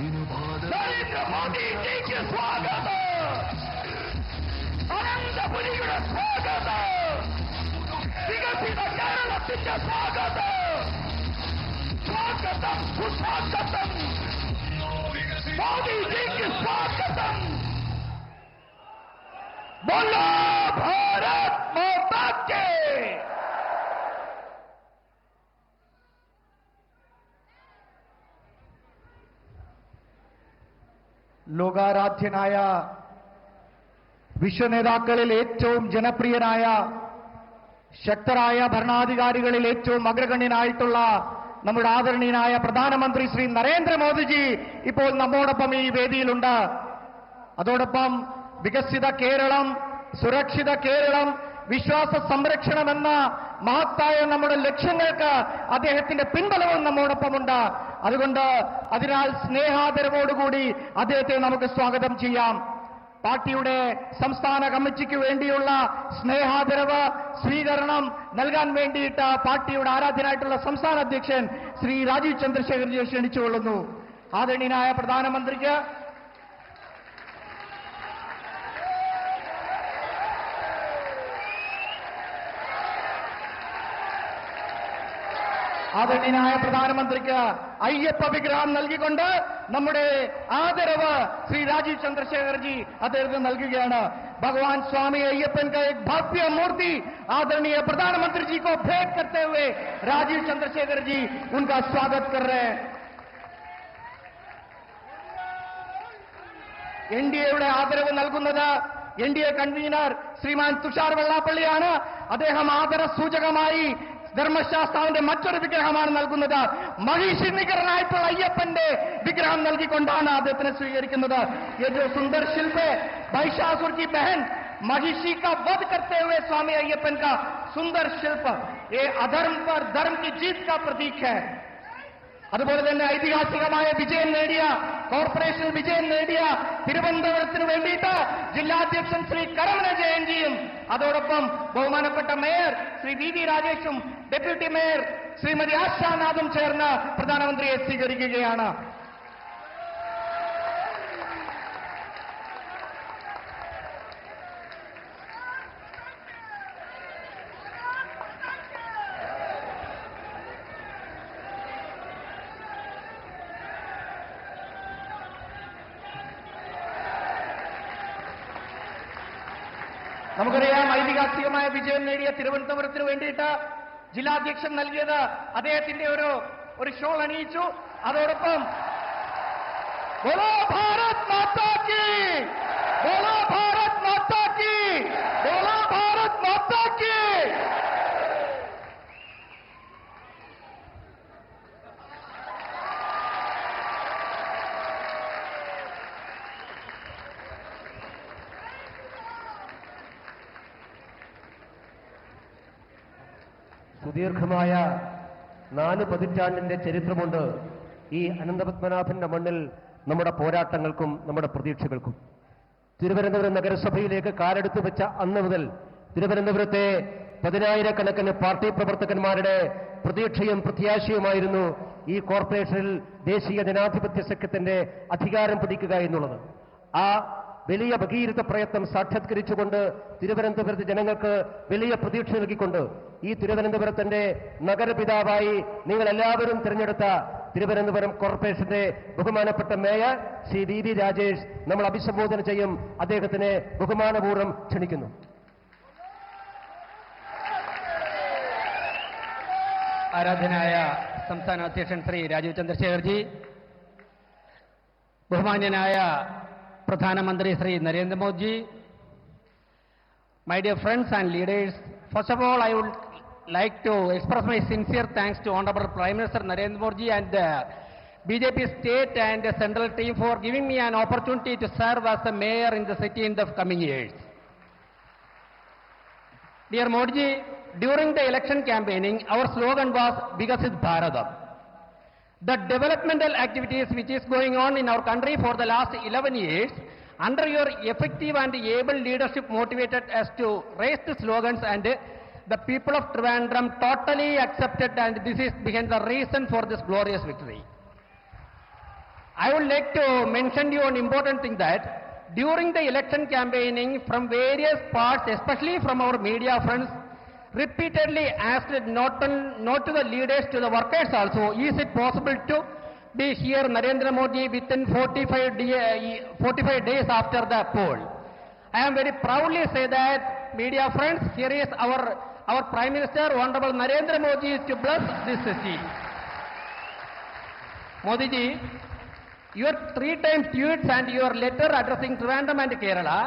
നരേന്ദ്ര മോദിജിക്ക് സ്വാഗതം. അനന്തപുരിയുടെ സ്വാഗതം. വികസിത കേരളത്തിന്റെ സ്വാഗതം. സ്വാഗതം, സുസ്വാഗതം. മോദിജിക്ക് സ്വാഗതം. बोलो भारत माता के. ലോകാരാധ്യനായ വിശ്വനേതാക്കളിൽ ഏറ്റവും ജനപ്രിയനായ ശക്തരായ ഭരണാധികാരികളിൽ ഏറ്റവും അഗ്രഗണ്യനായിട്ടുള്ള നമ്മുടെ ആദരണീയനായ പ്രധാനമന്ത്രി ശ്രീ നരേന്ദ്രമോദിജി ഇപ്പോൾ നമ്മോടൊപ്പം ഈ വേദിയിലുണ്ട്. അതോടൊപ്പം വികസിത കേരളം, സുരക്ഷിത കേരളം, വിശ്വാസ സംരക്ഷണം എന്ന മഹത്തായ നമ്മുടെ ലക്ഷ്യങ്ങൾക്ക് അദ്ദേഹത്തിന്റെ പിൻബലവും നമ്മോടൊപ്പമുണ്ട്. അതുകൊണ്ട് അതിനാൽ സ്നേഹാദരവോടുകൂടി അദ്ദേഹത്തെ നമുക്ക് സ്വാഗതം ചെയ്യാം. പാർട്ടിയുടെ സംസ്ഥാന കമ്മിറ്റിക്ക് വേണ്ടിയുള്ള സ്നേഹാദരവ് സ്വീകരണം നൽകാൻ വേണ്ടിയിട്ട് പാർട്ടിയുടെ ആരാധ്യനായിട്ടുള്ള സംസ്ഥാന അധ്യക്ഷൻ ശ്രീ രാജീവ് ചന്ദ്രശേഖർജിയെ ക്ഷണിച്ചുകൊള്ളുന്നു. ആദരണീയനായ പ്രധാനമന്ത്രിക്ക് അയ്യപ്പ വിഗ്രഹം നൽകിക്കൊണ്ട് നമ്മുടെ ആദരവ് ശ്രീ രാജീവ് ചന്ദ്രശേഖർജി അദ്ദേഹത്തിന് നൽകുകയാണ്. ഭഗവാൻ स्वामी अय्यप्पन का एक भव्य मूर्ति आदरणीय प्रधानमंत्री जी को भेंट करते हुए राजीव चंद्रशेखर जी उनका स्वागत कर रहे हैं. എൻഡിഎയുടെ ആദരവ് നൽകുന്നത് എൻഡിഎ കൺവീനർ ശ്രീമാൻ തുഷാർ വെള്ളാപ്പള്ളിയാണ്. അദ്ദേഹം ആദര സൂചകമായി ധർമ്മശാസ്താവിന്റെ മറ്റൊരു വിഗ്രഹമാണ് നൽകുന്നത്. മഹിഷി നികരനായിട്ടുള്ള അയ്യപ്പന്റെ വിഗ്രഹം നൽകിക്കൊണ്ടാണ് അദ്ദേഹത്തിനെ സ്വീകരിക്കുന്നത്. ये जो सुंदर शिल्प है महिषासुर की बहन महिषी का वध करते हुए स्वामी अय्यप्पन का सुंदर शिल्प, ये अधर्म पर धर्म की जीत का प्रतीक है. അതുപോലെ തന്നെ ഐതിഹാസികമായ വിജയം നേടിയ കോർപ്പറേഷൻ വിജയം നേടിയ തിരുവനന്തപുരത്തിന് വേണ്ടിയിട്ട് ജില്ലാധ്യക്ഷൻ ശ്രീ കരമന ജയന്തിയും അതോടൊപ്പം ബഹുമാനപ്പെട്ട മേയർ ശ്രീ വി വി രാജേഷും ഡെപ്യൂട്ടി മേയർ ശ്രീമതി ആശാനാഥും ചേർന്ന് പ്രധാനമന്ത്രിയെ സ്വീകരിക്കുകയാണ്. നമുക്കറിയാം ഐതിഹാസികമായ വിജയം നേടിയ തിരുവനന്തപുരത്തിന് വേണ്ടിയിട്ട് ജില്ലാധ്യക്ഷൻ നൽകിയത് അദ്ദേഹത്തിന്റെ ഒരു ഷോൾ അണിയിച്ചു. അതോടൊപ്പം ബോലോ ഭാരത് മാതാ കി, ബോലോ ഭാരത് മാതാ കി, ബോലോ ഭാരത് മാതാ കി. സുദീർഘമായ 4 പതിറ്റാണ്ടിന്റെ ചരിത്രമുണ്ട് ഈ അനന്തപത്മനാഭന്റെ മണ്ണിൽ നമ്മുടെ പോരാട്ടങ്ങൾക്കും നമ്മുടെ പ്രതീക്ഷകൾക്കും. തിരുവനന്തപുരം നഗരസഭയിലേക്ക് കാലെടുത്തു വെച്ച അന്ന് മുതൽ തിരുവനന്തപുരത്തെ 10,000-കണക്കിന് പാർട്ടി പ്രവർത്തകന്മാരുടെ പ്രതീക്ഷയും പ്രത്യാശയുമായിരുന്നു ഈ കോർപ്പറേഷനിൽ ദേശീയ ജനാധിപത്യ സഖ്യത്തിന്റെ അധികാരം പിടിക്കുക എന്നുള്ളത്. ആ വലിയ ഭഗീരഥ പ്രയത്നം സാക്ഷാത്കരിച്ചുകൊണ്ട് തിരുവനന്തപുരത്തെ ജനങ്ങൾക്ക് വലിയ പ്രതീക്ഷ നൽകിക്കൊണ്ട് ഈ തിരുവനന്തപുരത്തിന്റെ നഗരപിതാവായി നിങ്ങൾ എല്ലാവരും തിരഞ്ഞെടുത്ത തിരുവനന്തപുരം കോർപ്പറേഷന്റെ ബഹുമാനപ്പെട്ട mayor Shri V V Rajesh നമ്മൾ അഭിസംബോധന ചെയ്യും. അദ്ദേഹത്തിനെ ബഹുമാനപൂർവ്വം ക്ഷണിക്കുന്നു. ആരാധനായ സംസ്ഥാന അധ്യക്ഷൻ ശ്രീ രാജീവ് ചന്ദ്രശേഖർജി, ബഹുമാന്യനായ പ്രധാനമന്ത്രി Shri Narendra Modiji, my dear friends and leaders, first of all I would like to express my sincere thanks to Honorable Prime Minister Narendra Modi and the BJP state and the central team for giving me an opportunity to serve as the mayor in the city in the coming years. Dear Modi, during the election campaigning, our slogan was Vikasit Bharatam. The developmental activities which is going on in our country for the last 11 years, under your effective and able leadership motivated us to raise the slogans, and the people of Trivandrum totally accepted, and this is behind the reason for this glorious victory. I would like to mention you an important thing that during the election campaigning from various parts, especially from our media friends, repeatedly asked not to the leaders, to the workers also, is it possible to be here Narendra Modi within 45 days after the poll? I am very proudly say that, media friends, here is our Prime Minister, Honorable Narendra Modi, to bless this seat. Modi ji, your 3 times tweets and your letter addressing Trivandrum and Kerala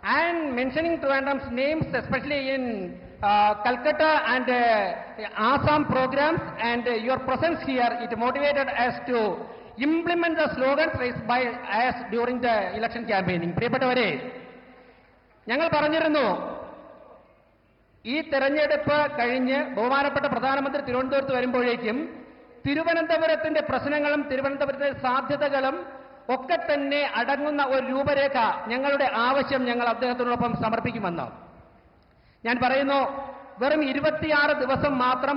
and mentioning Trivandrum's names, especially in Calcutta and Assam programs, and your presence here, it motivated us to implement the slogans raised by us during the election campaigning. പ്രിയപ്പെട്ടവരെ, ഞങ്ങൾ പറഞ്ഞിരുന്നു, ഈ തെരഞ്ഞെടുപ്പ് കഴിഞ്ഞ് ബഹുമാനപ്പെട്ട പ്രധാനമന്ത്രി തിരുവനന്തപുരത്ത് വരുമ്പോഴേക്കും തിരുവനന്തപുരത്തിന്റെ പ്രശ്നങ്ങളും തിരുവനന്തപുരത്തെ സാധ്യതകളും ഒക്കെ തന്നെ അടങ്ങുന്ന ഒരു രൂപരേഖ, ഞങ്ങളുടെ ആവശ്യം ഞങ്ങൾ അദ്ദേഹത്തിനോടൊപ്പം സമർപ്പിക്കുമെന്ന്. ഞാൻ പറയുന്നു, വെറും 26 ദിവസം മാത്രം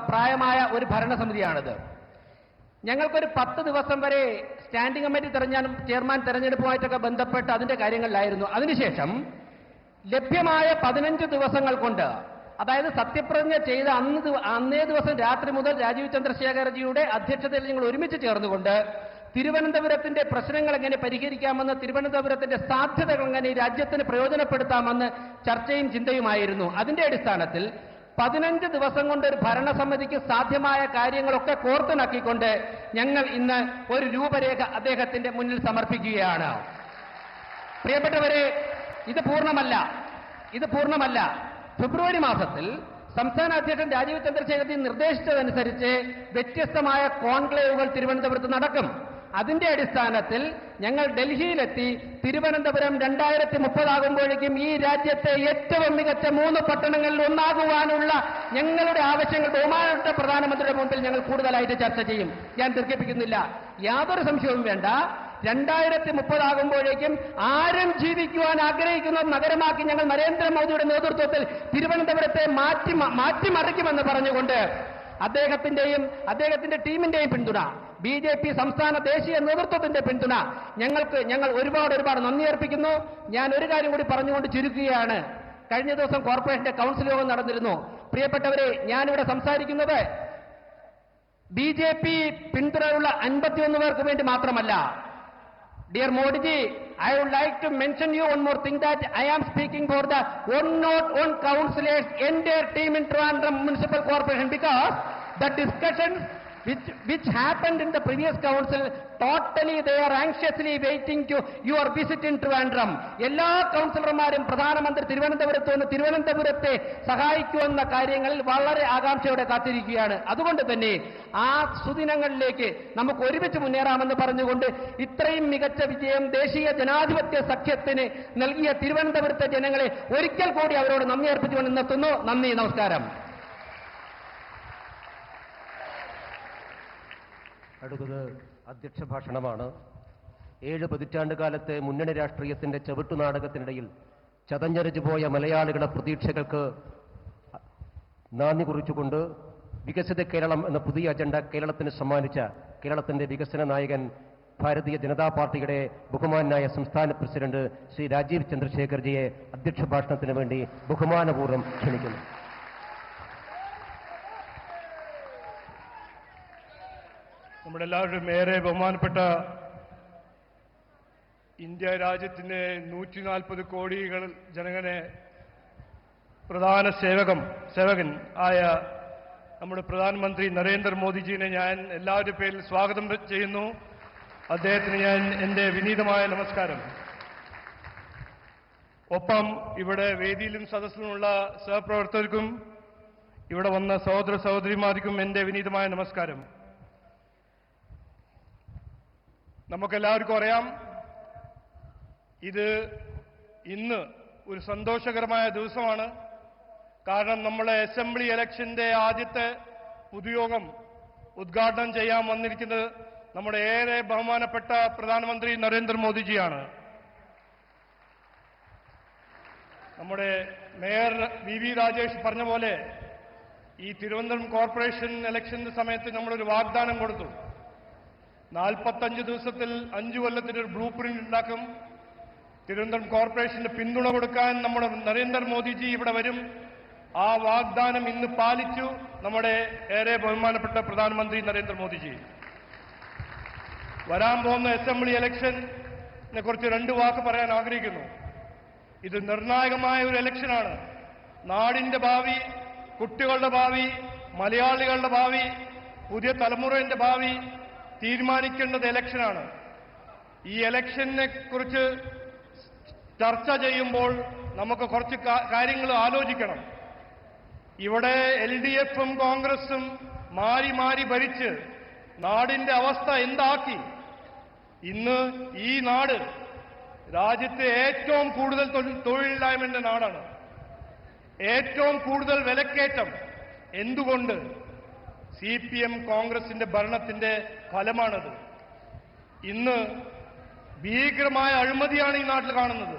പ്രായമായ ഒരു ഭരണസമിതിയാണിത്. ഞങ്ങൾക്കൊരു 10 ദിവസം വരെ സ്റ്റാൻഡിംഗ് കമ്മിറ്റി ചെയർമാൻ തെരഞ്ഞെടുപ്പുമായിട്ടൊക്കെ ബന്ധപ്പെട്ട് അതിന്റെ കാര്യങ്ങളിലായിരുന്നു. അതിനുശേഷം ലഭ്യമായ 15 ദിവസങ്ങൾ കൊണ്ട്, അതായത് സത്യപ്രതിജ്ഞ ചെയ്ത അന്നേ ദിവസം രാത്രി മുതൽ രാജീവ് ചന്ദ്രശേഖർജിയുടെ അധ്യക്ഷതയിൽ ഞങ്ങൾ ഒരുമിച്ച് ചേർന്നുകൊണ്ട് തിരുവനന്തപുരത്തിന്റെ പ്രശ്നങ്ങൾ എങ്ങനെ പരിഹരിക്കാമെന്ന്, തിരുവനന്തപുരത്തിന്റെ സാധ്യതകൾ എങ്ങനെ ഈ രാജ്യത്തിന് പ്രയോജനപ്പെടുത്താമെന്ന് ചർച്ചയും ചിന്തയുമായിരുന്നു. അതിന്റെ അടിസ്ഥാനത്തിൽ 15 ദിവസം കൊണ്ട് ഒരു ഭരണസമിതിക്ക് സാധ്യമായ കാര്യങ്ങളൊക്കെ കോർത്തിണക്കിക്കൊണ്ട് ഞങ്ങൾ ഇന്ന് ഒരു രൂപരേഖ അദ്ദേഹത്തിന്റെ മുന്നിൽ സമർപ്പിക്കുകയാണ്. പ്രിയപ്പെട്ടവരെ, ഇത് പൂർണ്ണമല്ല. ഫെബ്രുവരി മാസത്തിൽ സംസ്ഥാന അധ്യക്ഷൻ രാജീവ് ചന്ദ്രശേഖർജി നിർദ്ദേശിച്ചതനുസരിച്ച് വ്യത്യസ്തമായ കോൺക്ലേവുകൾ തിരുവനന്തപുരത്ത് നടക്കും. അതിന്റെ അടിസ്ഥാനത്തിൽ ഞങ്ങൾ ഡൽഹിയിലെത്തി തിരുവനന്തപുരം 2030 ആകുമ്പോഴേക്കും ഈ രാജ്യത്തെ ഏറ്റവും മികച്ച 3 പട്ടണങ്ങളിൽ ഒന്നാകുവാനുള്ള ഞങ്ങളുടെ ആവശ്യങ്ങൾ ബഹുമാനപ്പെട്ട പ്രധാനമന്ത്രിയുടെ മുമ്പിൽ ഞങ്ങൾ കൂടുതലായിട്ട് ചർച്ച ചെയ്യും. ഞാൻ ദീർഘിപ്പിക്കുന്നില്ല. യാതൊരു സംശയവും വേണ്ട, 2030 ആകുമ്പോഴേക്കും ആരും ജീവിക്കുവാൻ ആഗ്രഹിക്കുന്ന നഗരമാക്കി ഞങ്ങൾ നരേന്ദ്രമോദിയുടെ നേതൃത്വത്തിൽ തിരുവനന്തപുരത്തെ മാറ്റിമറിക്കുമെന്ന് പറഞ്ഞുകൊണ്ട് അദ്ദേഹത്തിന്റെ ടീമിന്റെയും പിന്തുണ, BJP സംസ്ഥാന ദേശീയ നേതൃത്വത്തിന്റെ പിന്തുണ ഞങ്ങൾ ഒരുപാട് നന്ദി അർപ്പിക്കുന്നു. ഞാൻ ഒരു കാര്യം കൂടി പറഞ്ഞുകൊണ്ട് ചുരുക്കുകയാണ്. കഴിഞ്ഞ ദിവസം കോർപ്പറേഷന്റെ കൗൺസിൽ യോഗം നടന്നിരുന്നു. പ്രിയപ്പെട്ടവരെ, ഞാനിവിടെ സംസാരിക്കുന്നത് BJP പിന്തുണയുള്ള 51 പേർക്ക് വേണ്ടി മാത്രമല്ല. Dear Modi ji, I would like to mention you one more thing, that I am speaking for the 101 councillors, entire team in Trivandrum Municipal Corporation, because the discussions which happened in the previous council, totally they are anxiously waiting to your visit in Trivandrum. എല്ലാ കൗൺസിലർമാരും പ്രധാനമന്ത്രി തിരുവനന്തപുരത്തെ സഹായിക്കുമെന്ന കാര്യങ്ങളിൽ വളരെ ആകാംക്ഷയോടെ കാത്തിരിക്കുകയാണ്. അതുകൊണ്ട് തന്നെ ആ സുദിനങ്ങളിലേക്ക് നമുക്ക് ഒരുമിച്ച് മുന്നേറാമെന്ന് പറഞ്ഞുകൊണ്ട് ഇത്രയും മികച്ച വിജയം ദേശീയ ജനാധിപത്യ സഖ്യത്തിന് നൽകിയ തിരുവനന്തപുരത്തെ ജനങ്ങളെ ഒരിക്കൽ കൂടി അവരോട് നന്ദി അർപ്പിച്ചുകൊണ്ട് നിർത്തുന്നു. നന്ദി, നമസ്കാരം. അടുത്തത് അധ്യക്ഷ ഭാഷണമാണ്. 7 പതിറ്റാണ്ട് കാലത്തെ മുന്നണി രാഷ്ട്രീയത്തിന്റെ ചവിട്ടുനാടകത്തിനിടയിൽ ചതഞ്ഞരച്ചു പോയ മലയാളികളുടെ പ്രതീക്ഷകൾക്ക് നാന്ദി കുറിച്ചുകൊണ്ട് വികസിത കേരളം എന്ന പുതിയ അജണ്ട കേരളത്തിന് സമ്മാനിച്ച കേരളത്തിന്റെ വികസന നായകൻ ഭാരതീയ ജനതാ പാർട്ടിയുടെ ബഹുമാനായ സംസ്ഥാന പ്രസിഡന്റ് ശ്രീ രാജീവ് ചന്ദ്രശേഖർജിയെ അധ്യക്ഷ ഭാഷണത്തിന് വേണ്ടി ബഹുമാനപൂർവ്വം ക്ഷണിക്കുന്നു. നമ്മുടെ എല്ലാവരുടെയും ഏറെ ബഹുമാനപ്പെട്ട ഇന്ത്യ രാജ്യത്തിന്റെ 140 കോടി ജനങ്ങളെ പ്രധാന സേവകൻ ആയ നമ്മുടെ പ്രധാനമന്ത്രി നരേന്ദ്രമോദിജിനെ ഞാൻ എല്ലാവരുടെ പേരിൽ സ്വാഗതം ചെയ്യുന്നു. അദ്ദേഹത്തിന് ഞാൻ എൻ്റെ വിനീതമായ നമസ്കാരം. ഒപ്പം ഇവിടെ വേദിയിലും സദസ്സിലുമുള്ള സഹപ്രവർത്തകർക്കും ഇവിടെ വന്ന സഹോദര സഹോദരിമാർക്കും എൻ്റെ വിനീതമായ നമസ്കാരം. നമുക്കെല്ലാവർക്കും അറിയാം, ഇന്ന് ഒരു സന്തോഷകരമായ ദിവസമാണ്. കാരണം നമ്മളെ അസംബ്ലി ഇലക്ഷന്റെ ആദ്യത്തെ പൊതുയോഗം ഉദ്ഘാടനം ചെയ്യാൻ വന്നിരിക്കുന്നത് നമ്മുടെ ഏറെ ബഹുമാനപ്പെട്ട പ്രധാനമന്ത്രി നരേന്ദ്രമോദിജിയാണ്. നമ്മുടെ മേയർ VV രാജേഷ് പറഞ്ഞ പോലെ ഈ തിരുവനന്തപുരം കോർപ്പറേഷൻ ഇലക്ഷന്റെ സമയത്ത് നമ്മളൊരു വാഗ്ദാനം കൊടുത്തു. 45 ദിവസത്തിൽ 5 കൊല്ലത്തിനൊരു ബ്ലൂ പ്രിന്റ് ഉണ്ടാക്കും. തിരുവനന്തപുരം കോർപ്പറേഷന് പിന്തുണ കൊടുക്കാൻ നമ്മുടെ നരേന്ദ്രമോദിജി ഇവിടെ വരും. ആ വാഗ്ദാനം ഇന്ന് പാലിച്ചു നമ്മുടെ ഏറെ ബഹുമാനപ്പെട്ട പ്രധാനമന്ത്രി നരേന്ദ്രമോദിജി. വരാൻ പോകുന്ന അസംബ്ലി ഇലക്ഷനെ കുറിച്ച് 2 വാക്ക് പറയാൻ ആഗ്രഹിക്കുന്നു. ഇത് നിർണായകമായ ഒരു ഇലക്ഷനാണ്. നാടിന്റെ ഭാവി, കുട്ടികളുടെ ഭാവി, മലയാളികളുടെ ഭാവി, പുതിയ തലമുറയുടെ ഭാവി തീരുമാനിക്കേണ്ടത് ഇലക്ഷനാണ്. ഈ ഇലക്ഷനെ കുറിച്ച് ചർച്ച ചെയ്യുമ്പോൾ നമുക്ക് കുറച്ച് കാര്യങ്ങൾ ആലോചിക്കണം. ഇവിടെ LDFും കോൺഗ്രസും മാറി മാറി ഭരിച്ച് നാടിന്റെ അവസ്ഥ എന്താക്കി? ഇന്ന് ഈ നാട് രാജ്യത്തെ ഏറ്റവും കൂടുതൽ തൊഴിലില്ലായ്മയുടെ നാടാണ്. ഏറ്റവും കൂടുതൽ വിലക്കയറ്റം. എന്തുകൊണ്ട്? CPM കോൺഗ്രസിന്റെ ഭരണത്തിന്റെ ഫലമാണത്. ഇന്ന് ഭീകരമായ അഴിമതിയാണ് ഈ നാട്ടിൽ കാണുന്നത്.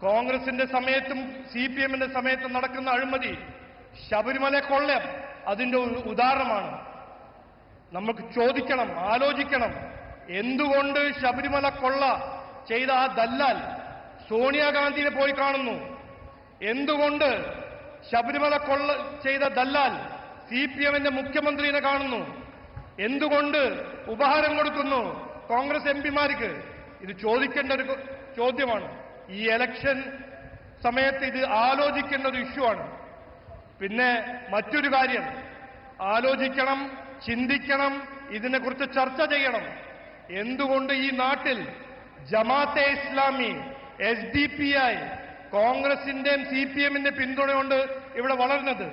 കോൺഗ്രസിന്റെ സമയത്തും CPMന്റെ സമയത്തും നടക്കുന്ന അഴിമതി, ശബരിമല കൊള്ളയം അതിന്റെ ഉദാഹരണമാണ്. നമുക്ക് ചോദിക്കണം, ആലോചിക്കണം, എന്തുകൊണ്ട് ശബരിമല കൊള്ള ചെയ്ത ആ ദല്ലാൽ സോണിയാഗാന്ധിയെ പോയി കാണുന്നു? എന്തുകൊണ്ട് ശബരിമല കൊള്ള ചെയ്ത ദല്ലാൽ CPMന്റെ മുഖ്യമന്ത്രിയെ കാണുന്നു? എന്തുകൊണ്ട് ഉപഹാരം കൊടുക്കുന്നു കോൺഗ്രസ് MPമാർക്ക്? ഇത് ചോദിക്കേണ്ട ഒരു ചോദ്യമാണ്. ഈ ഇലക്ഷൻ സമയത്ത് ഇത് ആലോചിക്കേണ്ട ഒരു ഇഷ്യൂ ആണ്. പിന്നെ മറ്റൊരു കാര്യം ആലോചിക്കണം, ചിന്തിക്കണം, ഇതിനെക്കുറിച്ച് ചർച്ച ചെയ്യണം. എന്തുകൊണ്ട് ഈ നാട്ടിൽ ജമാഅത്തെ ഇസ്ലാമി, SDPI, കോൺഗ്രസിന്റെയും CPMന്റെ പിന്തുണയുണ്ട് ഇവിടെ വളർന്നത്?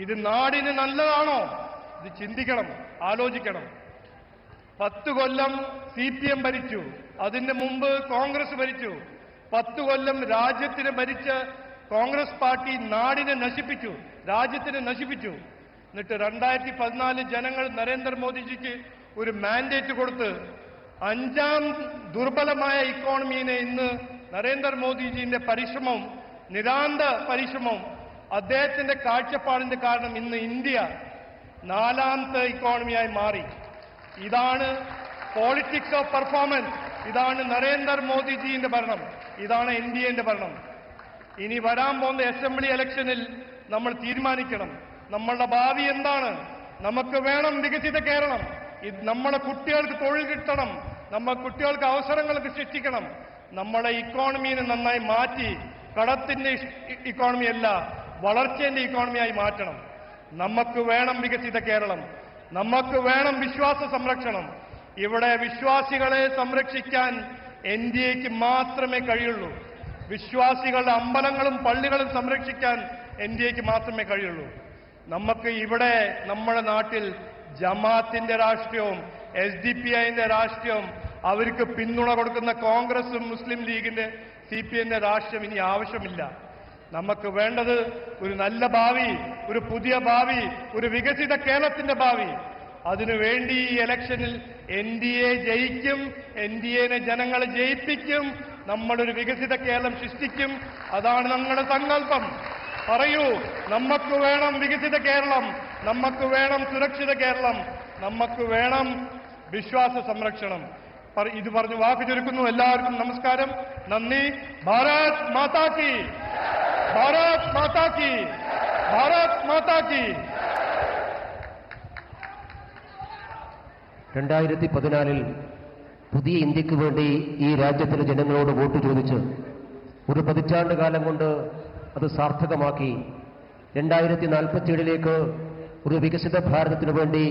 ഇത് നാടിന് നല്ലതാണോ? ഇത് ചിന്തിക്കണം, ആലോചിക്കണം. 10 കൊല്ലം CPM ഭരിച്ചു, അതിന് മുമ്പ് കോൺഗ്രസ് ഭരിച്ചു. 10 കൊല്ലം രാജ്യത്തിന് ഭരിച്ച കോൺഗ്രസ് പാർട്ടി നാടിനെ നശിപ്പിച്ചു, രാജ്യത്തിനെ നശിപ്പിച്ചു. എന്നിട്ട് 2014 ജനങ്ങൾ നരേന്ദ്രമോദിജിക്ക് ഒരു മാൻഡേറ്റ് കൊടുത്ത് 5ാം ദുർബലമായ ഇക്കോണമിയെ ഇന്ന് നരേന്ദ്രമോദിജിന്റെ പരിശ്രമവും നിരാന്ത പരിശ്രമവും അദ്ദേഹത്തിന്റെ കാഴ്ചപ്പാടിന്റെ കാരണം ഇന്ന് ഇന്ത്യ 4ാമത്തെ ഇക്കോണമിയായി മാറി. ഇതാണ് പോളിറ്റിക്സ് ഓഫ് പെർഫോമൻസ്. ഇതാണ് നരേന്ദ്രമോദിജിന്റെ ഭരണം. ഇതാണ് NDAന്റെ ഭരണം. ഇനി വരാൻ പോകുന്ന അസംബ്ലി ഇലക്ഷനിൽ നമ്മൾ തീരുമാനിക്കണം നമ്മളുടെ ഭാവി എന്താണ്. നമുക്ക് വേണം വികസിത കേരളം. നമ്മുടെ കുട്ടികൾക്ക് തൊഴിൽ കിട്ടണം, നമ്മുടെ കുട്ടികൾക്ക് അവസരങ്ങൾക്ക് സൃഷ്ടിക്കണം. നമ്മുടെ ഇക്കോണമിയെ നന്നായി മാറ്റി കടത്തിന്റെ ഇക്കോണമിയല്ല, വളർച്ചയുടെ ഇക്കോണമിയായി മാറ്റണം. നമുക്ക് വേണം വികസിത കേരളം. നമുക്ക് വേണം വിശ്വാസ സംരക്ഷണം. ഇവിടെ വിശ്വാസികളെ സംരക്ഷിക്കാൻ NDAക്ക് മാത്രമേ കഴിയുള്ളൂ. വിശ്വാസികളുടെ അമ്പലങ്ങളും പള്ളികളും സംരക്ഷിക്കാൻ NDAക്ക് മാത്രമേ കഴിയുള്ളൂ. നമുക്ക് ഇവിടെ നമ്മുടെ നാട്ടിൽ ജമാഅത്തിന്റെ രാഷ്ട്രീയവും SDPIന്റെ രാഷ്ട്രീയവും അവർക്ക് പിന്തുണ കൊടുക്കുന്ന കോൺഗ്രസും മുസ്ലിം ലീഗിന്റെ CPMന്റെ രാഷ്ട്രീയം ഇനി ആവശ്യമില്ല. നമുക്ക് വേണ്ടത് ഒരു നല്ല ഭാവി, ഒരു പുതിയ ഭാവി, ഒരു വികസിത കേരളത്തിന്റെ ഭാവി. അതിനുവേണ്ടി ഈ ഇലക്ഷനിൽ NDA ജയിക്കും, NDAനെ ജനങ്ങൾ ജയിപ്പിക്കും, നമ്മളൊരു വികസിത കേരളം സൃഷ്ടിക്കും. അതാണ് ഞങ്ങളുടെ സങ്കല്പം. പറയൂ, നമുക്ക് വേണം വികസിത കേരളം, നമുക്ക് വേണം സുരക്ഷിത കേരളം, നമുക്ക് വേണം വിശ്വാസ സംരക്ഷണം. ഇത് പറഞ്ഞ് വാക്ക് ചുരുക്കുന്നു. എല്ലാവർക്കും നമസ്കാരം, നന്ദി. ഭാരത് മാതാ കി, ഭാരത് മാതാ കി, ഭാരത് മാതാ കി. 2014 പുതിയ ഇന്ത്യക്ക് വേണ്ടി ഈ രാജ്യത്തിലെ ജനങ്ങളോട് വോട്ട് ചോദിച്ച് ഒരു പതിറ്റാണ്ട് കാലം കൊണ്ട് അത് സാർത്ഥകമാക്കി 2047 ഒരു വികസിത ഭാരതത്തിനു വേണ്ടി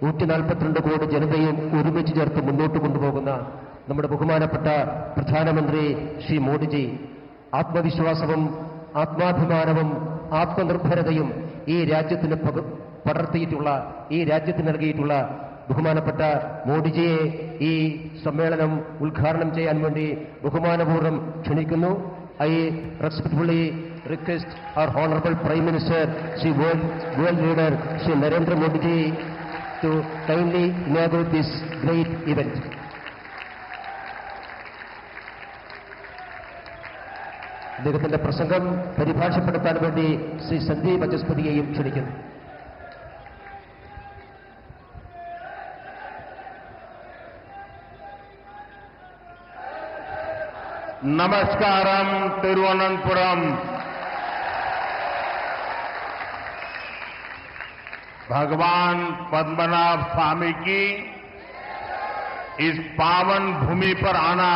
142 കോടി ജനതയും ഒരുമിച്ച് ചേർത്ത് മുന്നോട്ട് കൊണ്ടുപോകുന്ന നമ്മുടെ ബഹുമാനപ്പെട്ട പ്രധാനമന്ത്രി ശ്രീ മോദിജി ആത്മവിശ്വാസവും ആത്മാഭിമാനവും ആത്മനിർഭരതയും ഈ രാജ്യത്തിന് പടർത്തിയിട്ടുള്ള, ഈ രാജ്യത്തിന് നൽകിയിട്ടുള്ള ബഹുമാനപ്പെട്ട മോദിജിയെ ഈ സമ്മേളനം ഉദ്ഘാടനം ചെയ്യാൻ വേണ്ടി ബഹുമാനപൂർവ്വം ക്ഷണിക്കുന്നു. I respectfully request our Honorable Prime Minister, Shri World Leader, Shri Narendra Modi ji, to kindly inaugurate this great event. അദ്ദേഹത്തിന്റെ പ്രസംഗം പരിഭാഷപ്പെടുത്താൻ വേണ്ടി ശ്രീ സന്ദീപ് ബചസ്പതിയെയും ക്ഷണിക്കുന്നു. नमस्कारम तिरुवनंतपुरम। भगवान पद्मनाभ स्वामी की इस पावन भूमि पर आना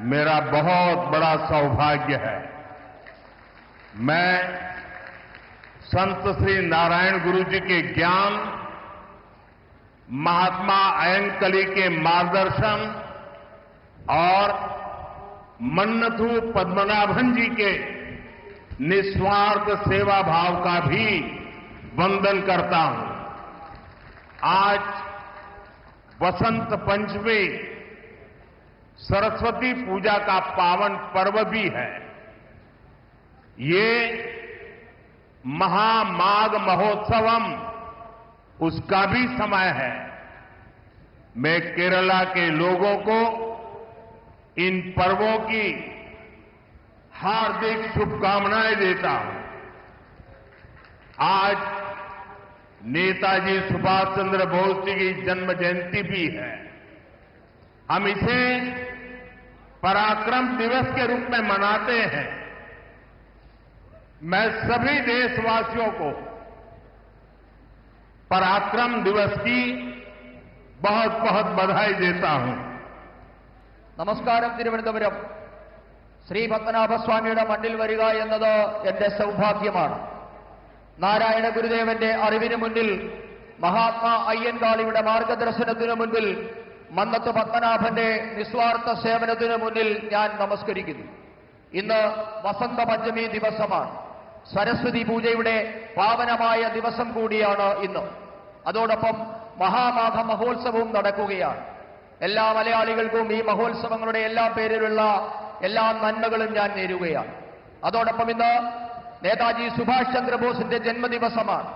मेरा बहुत बड़ा सौभाग्य है। मैं संत श्री नारायण गुरु जी के ज्ञान, महात्मा अयंकली के मार्गदर्शन और मन्नथु पद्मनाभन जी के निस्वार्थ सेवा भाव का भी वंदन करता हूं। आज वसंत पंचमी सरस्वती पूजा का पावन पर्व भी है। ये महामाघ महोत्सवम उसका भी समय है। मैं केरला के लोगों को इन पर्वों की हार्दिक शुभकामनाएं देता हूं। आज नेताजी सुभाष चंद्र बोस जी की जन्म जयंती भी है। हम इसे पराक्रम दिवस के रूप में मनाते हैं। मैं सभी देशवासियों को पराक्रम दिवस की बहुत बहुत बधाई देता हूं। നമസ്കാരം. തിരുവനന്തപുരം ശ്രീ പത്മനാഭസ്വാമിയുടെ മണ്ണിൽ വരിക എന്നത് എന്റെ സൗഭാഗ്യമാണ്. നാരായണ ഗുരുദേവന്റെ അറിവിന് മുന്നിൽ, മഹാത്മാ അയ്യൻകാളിയുടെ മാർഗദർശനത്തിനു മുൻപിൽ, മന്നത്ത് പത്മനാഭന്റെ നിസ്വാർത്ഥ സേവനത്തിനു മുന്നിൽ ഞാൻ നമസ്കരിക്കുന്നു. ഇന്ന് വസന്ത പഞ്ചമി ദിവസമാണ്. സരസ്വതി പൂജയുടെ പാവനമായ ദിവസം കൂടിയാണ് ഇന്ന്. അതോടൊപ്പം മഹാമാഘ മഹോത്സവവും നടക്കുകയാണ്. എല്ലാ മലയാളികൾക്കും ഈ മഹോത്സവങ്ങളുടെ എല്ലാ പേരിലുള്ള എല്ലാ നന്മകളും ഞാൻ നേരുകയാണ്. അതോടൊപ്പം ഇന്ന് നേതാജി സുഭാഷ് ചന്ദ്രബോസിന്റെ ജന്മദിവസമാണ്.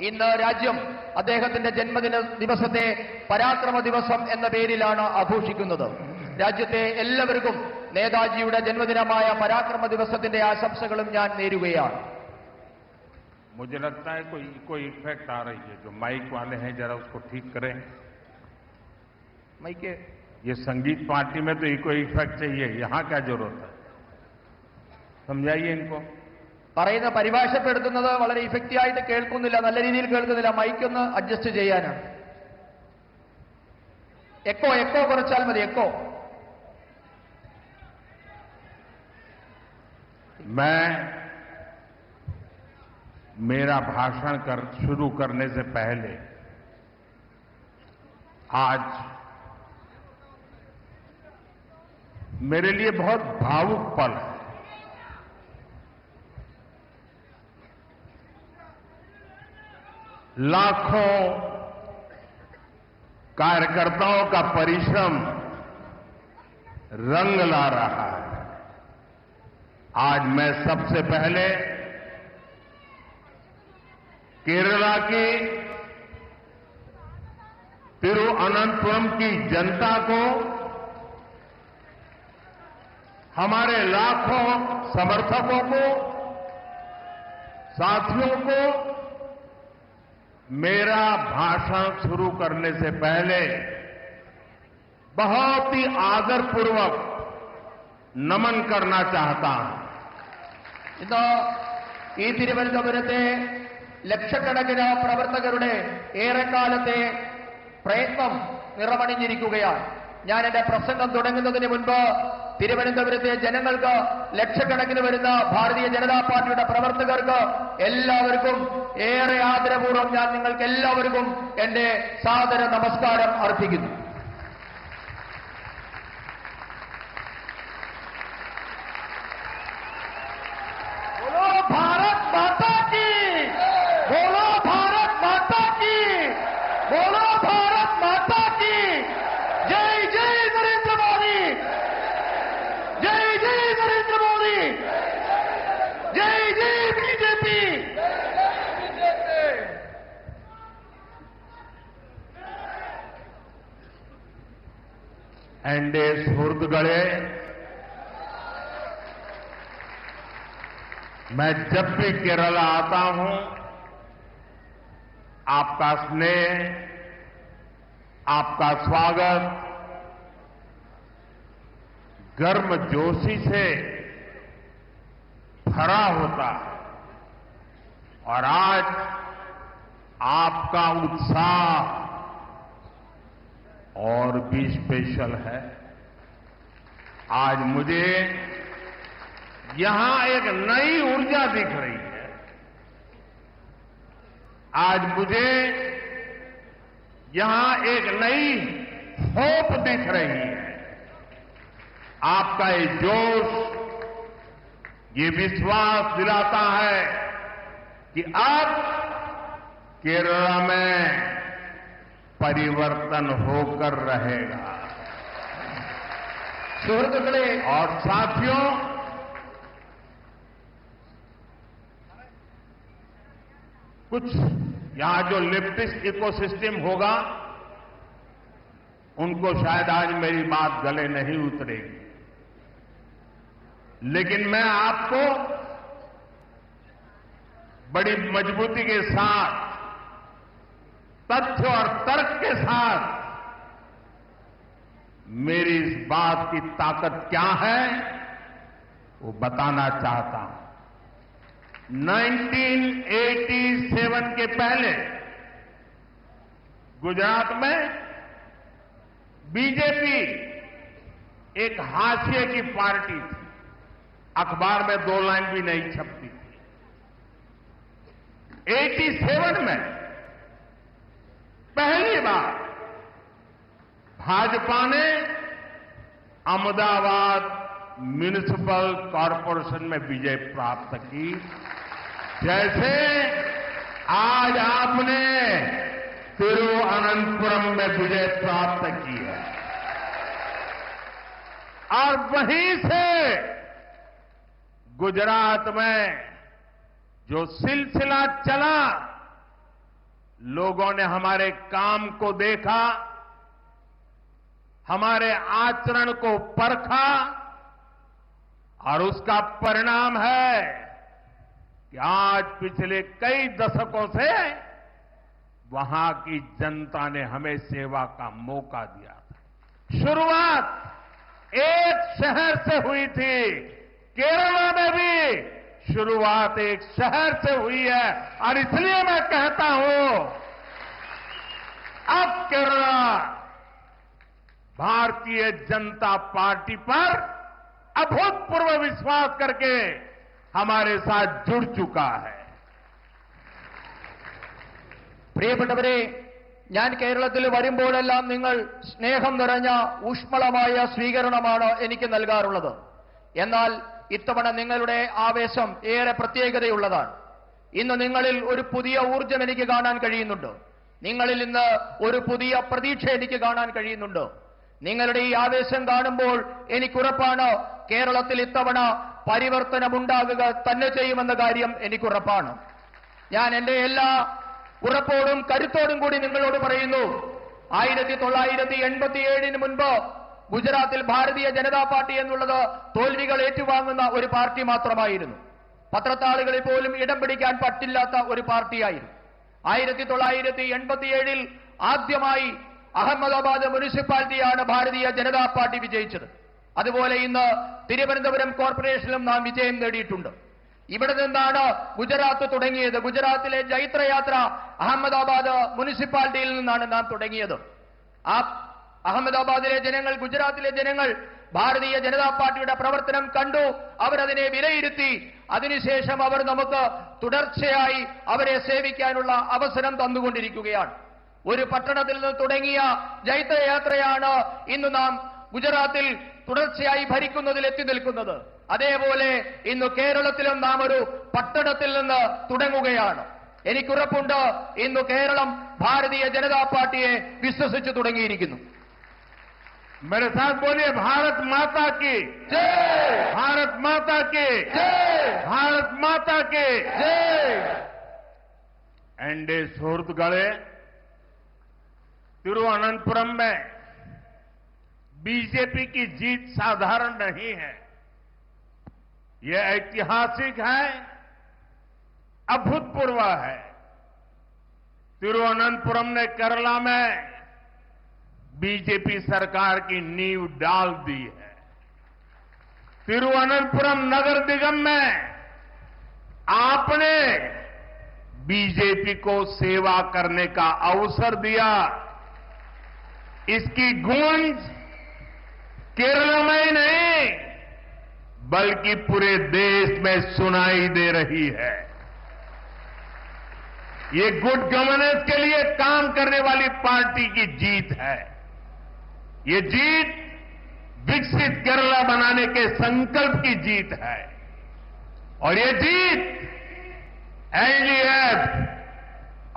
ഇന്ന് രാജ്യം അദ്ദേഹത്തിന്റെ ജന്മദിന ദിവസത്തെ പരാക്രമ ദിവസം എന്ന പേരിലാണ് ആഘോഷിക്കുന്നത്. രാജ്യത്തെ എല്ലാവർക്കും നേതാജിയുടെ ജന്മദിനമായ പരാക്രമ ദിവസത്തിന്റെ ആശംസകളും ഞാൻ നേരുകയാണ്. मुझे लगता है कोई इफेक्ट आ रही है। जो माइक वाले हैं जरा उसको ठीक करें। മൈക്ക് ये संगीत पार्टी में तो इको इफेक्ट चाहिए, यहां क्या जरूरत है? समझाइए इनको। പറയുന്ന പരിഭാഷപ്പെടുത്തുന്നത് വളരെ ഇഫക്റ്റീവ് ആയിട്ട് കേൾക്കുന്നില്ല, നല്ല രീതിയിൽ കേൾക്കുന്നില്ല. മൈക്കൊന്ന് അഡ്ജസ്റ്റ് ചെയ്യാനാണ്. എക്കോ കുറച്ചാൽ മതി. എക്കോ. मैं मेरा भाषण शुरू करने से पहले आज मेरे लिए बहुत भावुक पल है। लाखों कार्यकर्ताओं का परिश्रम रंग ला रहा है। आज मैं सबसे पहले केरला की तिरुअनंतपुरम की जनता को, हमारे लाखों समर्थकों को, साथियों को मेरा भाषण शुरू करने से पहले बहुत ही आदरपूर्वक नमन करना चाहता हूं। ഇന്ന് ഈ തിരുവനന്തപുരത്തെ ലക്ഷക്കണക്കിന് പ്രവർത്തകരുടെ ഏറെക്കാലത്തെ പ്രയത്നം നിറമണിഞ്ഞിരിക്കുകയാണ്. ഞാൻ എന്റെ പ്രസംഗം തുടങ്ങുന്നതിന് മുൻപ് തിരുവനന്തപുരത്തെ ജനങ്ങൾക്ക്, ലക്ഷക്കണക്കിന് വരുന്ന ഭാരതീയ ജനതാ പാർട്ടിയുടെ പ്രവർത്തകർക്ക് എല്ലാവർക്കും ഏറെ ആദരപൂർവ്വം ഞാൻ നിങ്ങൾക്ക് എല്ലാവർക്കും എന്റെ സാദര നമസ്കാരം അർപ്പിക്കുന്നു. बोलो भारत माता की, बोलो भारत माता की, बोलो भारत माता की। जय जय नरेंद्र मोदी, जय जय नरेंद्र मोदी, जय जय बीजेपी। एनडीए सुहृदगणे, मैं जब भी केरला आता हूं, आपका स्नेह, आपका स्वागत गर्मजोशी से भरा होता है और आज आपका उत्साह और भी स्पेशल है। आज मुझे यहां एक नई ऊर्जा दिख रही है। आज मुझे यहां एक नई होप दिख रही है। आपका ये जोश, ये विश्वास दिलाता है कि अब केरला में परिवर्तन होकर रहेगा। സുഹൃത്തുക്കളെ, और साथियों, कुछ यहां जो लेफ्टिस्ट इकोसिस्टम होगा उनको शायद आज मेरी बात गले नहीं उतरेगी, लेकिन मैं आपको बड़ी मजबूती के साथ, तथ्य और तर्क के साथ मेरी इस बात की ताकत क्या है वो बताना चाहता हूं। 1987 के पहले गुजरात में बीजेपी एक हाशिए की पार्टी थी, अखबार में 2 लाइन भी नहीं छपती थी। 87 में पहली बार भाजपा ने अहमदाबाद म्युनिसिपल कॉरपोरेशन में विजय प्राप्त की, जैसे आज आपने तिरुवनंतपुरम में विजय प्राप्त की है। और वहीं से गुजरात में जो सिलसिला चला, लोगों ने हमारे काम को देखा, हमारे आचरण को परखा और उसका परिणाम है कि आज पिछले कई दशकों से वहां की जनता ने हमें सेवा का मौका दिया था। शुरुआत एक शहर से हुई थी, केरला में भी शुरुआत एक शहर से हुई है, और इसलिए मैं कहता हूं अब केरला भारतीय जनता पार्टी पर अभूतपूर्व विश्वास करके हमारे साथ जुड़ चुका है। പ്രിയപ്പെട്ടവരെ, ഞാൻ കേരളത്തിൽ വരുമ്പോഴെല്ലാം നിങ്ങൾ സ്നേഹം നിറഞ്ഞ ഊഷ്മളമായ സ്വീകരണമാണ് എനിക്ക് നൽകാറുള്ളത്. എന്നാൽ ഇത്തവണ നിങ്ങളുടെ ആവേശം ഏറെ പ്രത്യേകതയുള്ളതാണ്. ഇന്ന് നിങ്ങളിൽ ഒരു പുതിയ ഊർജ്ജം എനിക്ക് കാണാൻ കഴിയുന്നുണ്ട്. നിങ്ങളിൽ ഇന്ന് ഒരു പുതിയ പ്രതീക്ഷ എനിക്ക് കാണാൻ കഴിയുന്നുണ്ട്. നിങ്ങളുടെ ഈ ആവേശം കാണുമ്പോൾ എനിക്കുറപ്പാണ് കേരളത്തിൽ ഇത്തവണ പരിവർത്തനമുണ്ടാകുക തന്നെ ചെയ്യുമെന്ന കാര്യം എനിക്കുറപ്പാണ്. ഞാൻ എന്റെ എല്ലാ ഉറപ്പോടും കരുത്തോടും കൂടി നിങ്ങളോട് പറയുന്നു, 1987 മുൻപ് ഗുജറാത്തിൽ ഭാരതീയ ജനതാ പാർട്ടി എന്നുള്ളത് തോൽവികൾ ഏറ്റുവാങ്ങുന്ന ഒരു പാർട്ടി മാത്രമായിരുന്നു. പത്രത്താളുകളിൽ പോലും ഇടം പിടിക്കാൻ പറ്റില്ലാത്ത ഒരു പാർട്ടിയായിരുന്നു. 1987 ആദ്യമായി അഹമ്മദാബാദ് മുനിസിപ്പാലിറ്റിയാണ് ഭാരതീയ ജനതാ പാർട്ടി വിജയിച്ചത്. അതുപോലെ ഇന്ന് തിരുവനന്തപുരം കോർപ്പറേഷനിലും നാം വിജയം നേടിയിട്ടുണ്ട്. ഇവിടെ നിന്നാണ് ഗുജറാത്ത് തുടങ്ങിയത്. ഗുജറാത്തിലെ ജൈത്രയാത്ര അഹമ്മദാബാദ് മുനിസിപ്പാലിറ്റിയിൽ നിന്നാണ് നാം തുടങ്ങിയത്. ആ അഹമ്മദാബാദിലെ ജനങ്ങൾ, ഗുജറാത്തിലെ ജനങ്ങൾ ഭാരതീയ ജനതാ പാർട്ടിയുടെ പ്രവർത്തനം കണ്ടു, അവരതിനെ വിലയിരുത്തി. അതിനുശേഷം അവർ നമുക്ക് തുടർച്ചയായി അവരെ സേവിക്കാനുള്ള അവസരം തന്നുകൊണ്ടിരിക്കുകയാണ്. ഒരു പട്ടണത്തിൽ നിന്ന് തുടങ്ങിയ ജൈത്രയാത്രയാണ് ഇന്ന് നാം ഗുജറാത്തിൽ തുടർച്ചയായി ഭരിക്കുന്നതിൽ എത്തി നിൽക്കുന്നത്. അതേപോലെ ഇന്ന് കേരളത്തിലും നാം ഒരു പട്ടണത്തിൽ നിന്ന് തുടങ്ങുകയാണ്. എനിക്കുറപ്പുണ്ട് ഇന്ന് കേരളം ഭാരതീയ ജനതാ പാർട്ടിയെ വിശ്വസിച്ചു തുടങ്ങിയിരിക്കുന്നു. मेरे साथ बोलिए, भारत माता की जय, भारत माता की जय, भारत माता की जय। एंडे सुहृदुक्കളെ, तिरुवनंतपुरम में बीजेपी की जीत साधारण नहीं है, यह ऐतिहासिक है, अभूतपूर्व है। तिरुवनंतपुरम ने केरला में बीजेपी सरकार की नींव डाल दी है। तिरुवनंतपुरम नगर निगम में आपने बीजेपी को सेवा करने का अवसर दिया। इसकी गूंज केरल में ही नहीं बल्कि पूरे देश में सुनाई दे रही है। ये गुड गवर्नेंस के लिए काम करने वाली पार्टी की जीत है। ये जीत विकसित केरला बनाने के संकल्प की जीत है और ये जीत एलडीएफ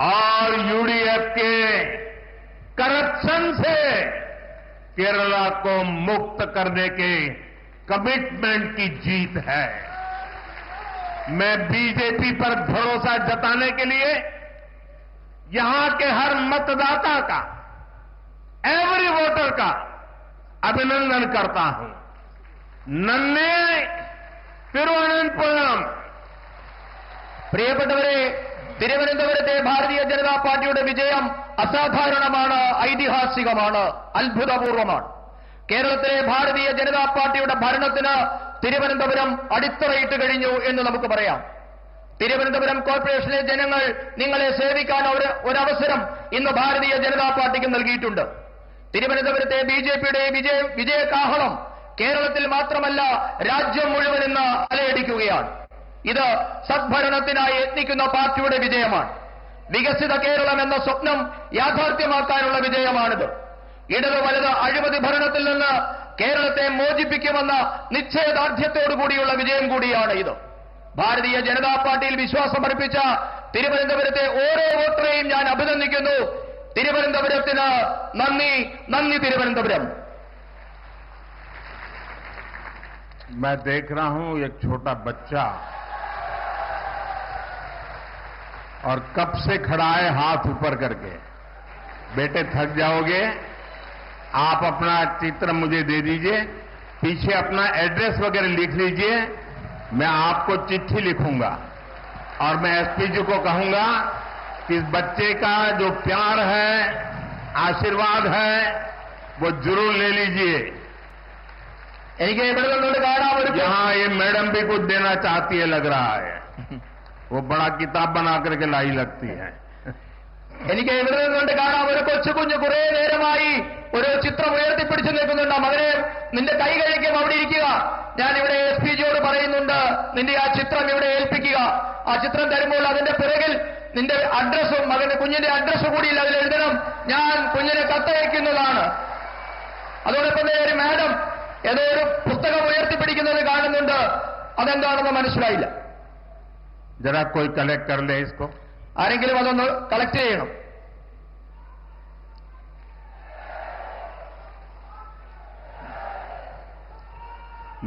और यूडीएफ के करप्शन से केरला को मुक्त करने के कमिटमेंट की जीत है। मैं बीजेपी पर भरोसा जताने के लिए यहां के हर मतदाता का, एवरी वोटर का अभिनंदन करता हूं। नन्हे തിരുവനന്തപുരം പ്രിയപ്പെട്ടവരെ, തിരുവനന്തപുരത്തെ ഭാരതീയ ജനതാ പാർട്ടിയുടെ വിജയം അസാധാരണമാണ്, ഐതിഹാസികമാണ്, അത്ഭുതപൂർവമാണ്. കേരളത്തിലെ ഭാരതീയ ജനതാ പാർട്ടിയുടെ ഭരണത്തിന് തിരുവനന്തപുരം അടിത്തറയിട്ട് കഴിഞ്ഞു എന്ന് നമുക്ക് പറയാം. തിരുവനന്തപുരം കോർപ്പറേഷനിലെ ജനങ്ങൾ നിങ്ങളെ സേവിക്കാൻ ഒരവസരം ഇന്ന് ഭാരതീയ ജനതാ പാർട്ടിക്ക് നൽകിയിട്ടുണ്ട്. തിരുവനന്തപുരത്തെ ബിജെപിയുടെ വിജയകാഹളം കേരളത്തിൽ മാത്രമല്ല രാജ്യം മുഴുവൻ ഇന്ന് അലയടിക്കുകയാണ്. ഇത് സദ്ഭരണത്തിനായി യത്നിക്കുന്ന പാർട്ടിയുടെ വിജയമാണ്. വികസിത കേരളം എന്ന സ്വപ്നം യാഥാർത്ഥ്യമാക്കാനുള്ള വിജയമാണിത്. ഇടത് വലത് അഴിമതി ഭരണത്തിൽ നിന്ന് കേരളത്തെ മോചിപ്പിക്കുമെന്ന നിശ്ചയദാർഢ്യത്തോടുകൂടിയുള്ള വിജയം കൂടിയാണ് ഇത്. ഭാരതീയ ജനതാ പാർട്ടിയിൽ വിശ്വാസമർപ്പിച്ച തിരുവനന്തപുരത്തെ ഓരോ വോട്ടറെയും ഞാൻ അഭിനന്ദിക്കുന്നു. തിരുവനന്തപുരത്തിന് നന്ദി, നന്ദി തിരുവനന്തപുരം. मैं देख रहा हूं एक छोटा बच्चा और कब से खड़ा है हाथ ऊपर करके। बेटे थक जाओगे, आप अपना चित्र मुझे दे दीजिए, पीछे अपना एड्रेस वगैरह लिख लीजिए, मैं आपको चिट्ठी लिखूंगा और मैं एसपी जी को कहूंगा कि इस बच्चे का जो प्यार है, आशीर्वाद है, वो जरूर ले लीजिए. यहाँ ये मैडम भी कुछ देना चाहती है लग रहा है. वो बड़ा किताब बना करके लाई लगती है. എനിക്ക് ഇവിടെ നിന്നുകൊണ്ട് കാണാം, ഒരു കൊച്ചുകുഞ്ഞ് കുറെ നേരമായി ഒരു ചിത്രം ഉയർത്തിപ്പിടിച്ചു നിൽക്കുന്നുണ്ട്. മകനെ, നിന്റെ കൈ കഴിക്കും, അവിടെ ഇരിക്കുക. ഞാൻ ഇവിടെ എസ് പി ജിയോട് പറയുന്നുണ്ട്, നിന്റെ ആ ചിത്രം ഇവിടെ ഏൽപ്പിക്കുക. ആ ചിത്രം തരുമ്പോൾ അതിന്റെ പിറകിൽ നിന്റെ അഡ്രസ്സും മകന്റെ കുഞ്ഞിന്റെ അഡ്രസ്സും കൂടി അതിൽ എഴുതണം. ഞാൻ കുഞ്ഞിനെ കത്തയക്കുന്നതാണ്. അതോടൊപ്പം തന്നെ ഒരു മാഡം ഏതോ ഒരു പുസ്തകം ഉയർത്തിപ്പിടിക്കുന്നത് കാണുന്നുണ്ട്. അതെന്താണെന്ന് മനസ്സിലായില്ല. जरा कोई कलेक्ट कर ले इसको. ആരെങ്കിലും അതൊന്ന് കളക്ട് ചെയ്യണം.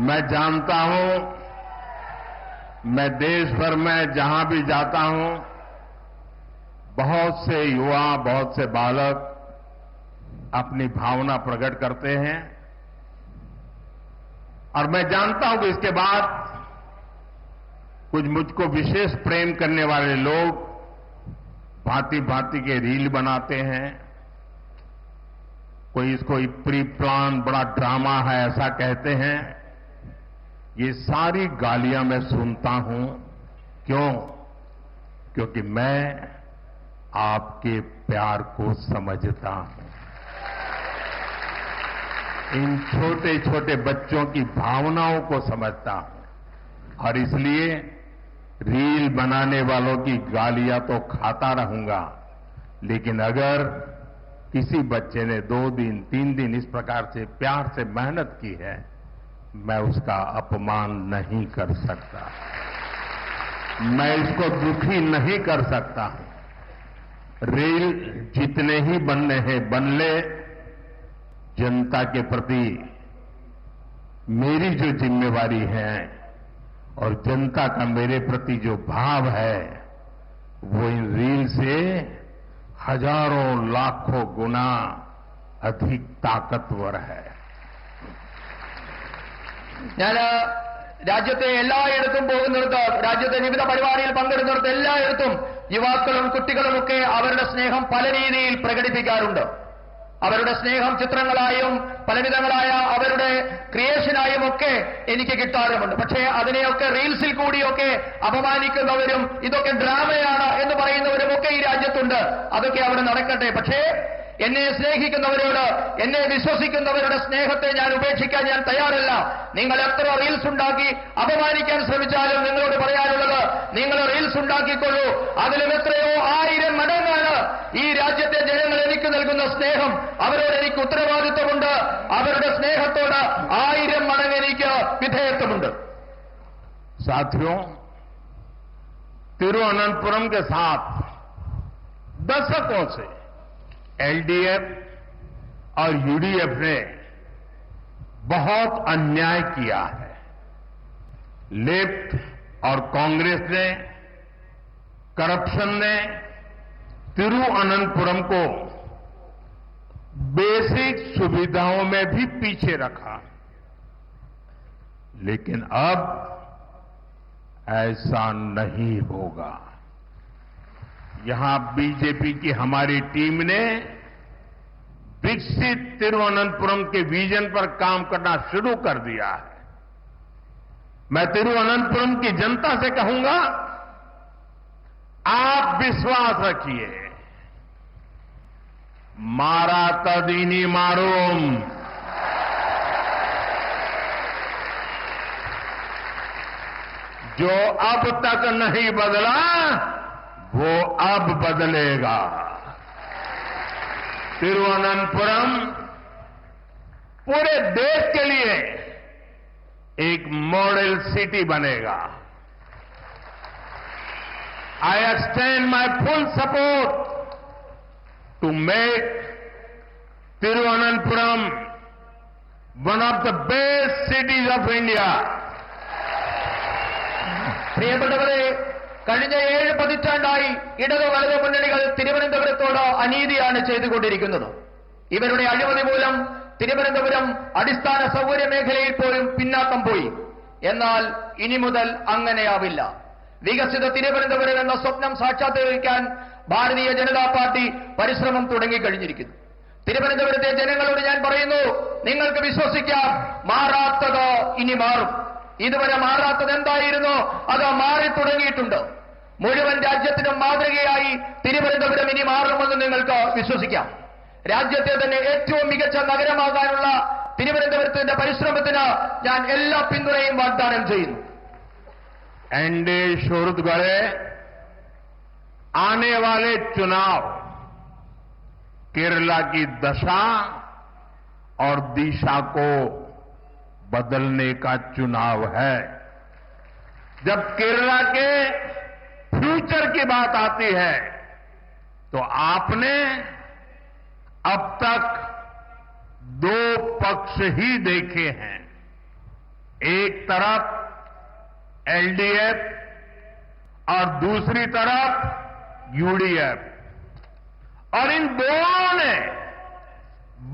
मैं जानता हूं, मैं देश भर में जहां भी जाता हूं, बहुत से युवा, बहुत से बालक अपनी भावना प्रकट करते हैं और मैं जानता हूं कि इसके बाद कुछ मुझको विशेष प्रेम करने वाले लोग भांति भांति के रील बनाते हैं. कोई इसको प्री प्लान बड़ा ड्रामा है ऐसा कहते हैं. ये सारी गालियां मैं सुनता हूं. क्यों? क्योंकि मैं आपके प्यार को समझता हूं. इन छोटे छोटे बच्चों की भावनाओं को समझता हूं और इसलिए रील बनाने वालों की गालियां तो खाता रहूंगा, लेकिन अगर किसी बच्चे ने 2 दिन 3 दिन इस प्रकार से प्यार से मेहनत की है, मैं उसका अपमान नहीं कर सकता, मैं इसको दुखी नहीं कर सकता. रील जितने ही बनने हैं बन ले. जनता के प्रति मेरी जो जिम्मेवारी है और जनता का मेरे प्रति जो भाव है, वो इन रील से हजारों लाखों गुना अधिक ताकतवर है. ഞാൻ രാജ്യത്തെ എല്ലായിടത്തും പോകുന്നിടത്ത്, രാജ്യത്തെ വിവിധ പരിപാടിയിൽ പങ്കെടുക്കുന്നിടത്ത് എല്ലായിടത്തും യുവാക്കളും കുട്ടികളുമൊക്കെ അവരുടെ സ്നേഹം പല രീതിയിൽ പ്രകടിപ്പിക്കാറുണ്ട്. അവരുടെ സ്നേഹം ചിത്രങ്ങളായും പലവിധങ്ങളായ അവരുടെ ക്രിയേഷനായും ഒക്കെ എനിക്ക് കിട്ടാറുമുണ്ട്. പക്ഷേ അതിനെയൊക്കെ റീൽസിൽ കൂടിയൊക്കെ അപമാനിക്കുന്നവരും ഇതൊക്കെ ഡ്രാമയാണ് എന്ന് പറയുന്നവരും ഒക്കെ ഈ രാജ്യത്തുണ്ട്. അതൊക്കെ അവിടെ നടക്കട്ടെ. പക്ഷേ എന്നെ സ്നേഹിക്കുന്നവരോട്, എന്നെ വിശ്വസിക്കുന്നവരുടെ സ്നേഹത്തെ ഞാൻ ഉപേക്ഷിക്കാൻ ഞാൻ തയ്യാറല്ല. നിങ്ങൾ എത്ര റീൽസ് ഉണ്ടാക്കി അപമാനിക്കാൻ ശ്രമിച്ചാലും നിങ്ങളോട് പറയാനുള്ളത്, നിങ്ങൾ റീൽസ് ഉണ്ടാക്കിക്കൊള്ളൂ. അതിലും എത്രയോ 1000 മടങ്ങാണ് ഈ രാജ്യത്തെ ജനങ്ങൾ എനിക്ക് നൽകുന്ന സ്നേഹം. അവരോട് എനിക്ക് ഉത്തരവാദിത്വമുണ്ട്. അവരുടെ സ്നേഹത്തോട് 1000 മടങ്ങ് എനിക്ക് വിധേയത്വമുണ്ട്. साथियों, तिरुवनंतपुरम के साथ दशकों से एलडीएफ और यूडीएफ ने बहुत अन्याय किया है. लेफ्ट और कांग्रेस ने, करप्शन ने तिरुवनंतपुरम को बेसिक सुविधाओं में भी पीछे रखा. लेकिन अब ऐसा नहीं होगा. यहां बीजेपी की हमारी टीम ने विकसित तिरुवनंतपुरम के विजन पर काम करना शुरू कर दिया है. मैं तिरुवनंतपुरम की जनता से कहूंगा, आप विश्वास रखिए. मारा तदीनी मारूम. जो अब तक नहीं बदला वो अब बदलेगा. तिरुवनंतपुरम पूरे देश के लिए एक मॉडल सिटी बनेगा. I extend my full support to make Thiruvananthapuram one of the best cities of India. പ്രിയപ്പെട്ടവരെ, കഴിഞ്ഞ 7 പതിറ്റാണ്ടായി ഇടത് വലത് മുന്നണികൾ തിരുവനന്തപുരത്തോട് അനീതിയാണ് ചെയ്തുകൊണ്ടിരിക്കുന്നത്. ഇവരുടെ അഴിമതി മൂലം തിരുവനന്തപുരം അടിസ്ഥാന സൗകര്യ മേഖലയിൽ പോലും പിന്നാക്കം പോയി. എന്നാൽ ഇനി മുതൽ അങ്ങനെയാവില്ല. വികസിത തിരുവനന്തപുരം എന്ന സ്വപ്നം സാക്ഷാത്കരിക്കാൻ ഭാരതീയ ജനതാ പാർട്ടി പരിശ്രമം തുടങ്ങിക്കഴിഞ്ഞിരിക്കുന്നു. തിരുവനന്തപുരത്തെ ജനങ്ങളോട് ഞാൻ പറയുന്നു, നിങ്ങൾക്ക് വിശ്വസിക്കാം, മാറാത്തത് ഇനി മാറും. ഇതുവരെ മാറാത്തത് എന്തായിരുന്നു, അത് മാറി തുടങ്ങിയിട്ടുണ്ട്. മുഴുവൻ രാജ്യത്തിനും മാതൃകയായി തിരുവനന്തപുരം ഇനി മാറുമെന്ന് നിങ്ങൾക്ക് വിശ്വസിക്കാം. രാജ്യത്തെ തന്നെ ഏറ്റവും മികച്ച നഗരമാകാനുള്ള തിരുവനന്തപുരത്തിന്റെ പരിശ്രമത്തിന് ഞാൻ എല്ലാ പിന്തുണയും വാഗ്ദാനം ചെയ്യുന്നു. एनडीए शोरुत गढ़े आने वाले चुनाव केरला की दशा और दिशा को बदलने का चुनाव है. जब केरला के फ्यूचर की बात आती है तो आपने अब तक 2 पक्ष ही देखे हैं. एक तरफ एलडीएफ और दूसरी तरफ यूडीएफ, और इन दोनों ने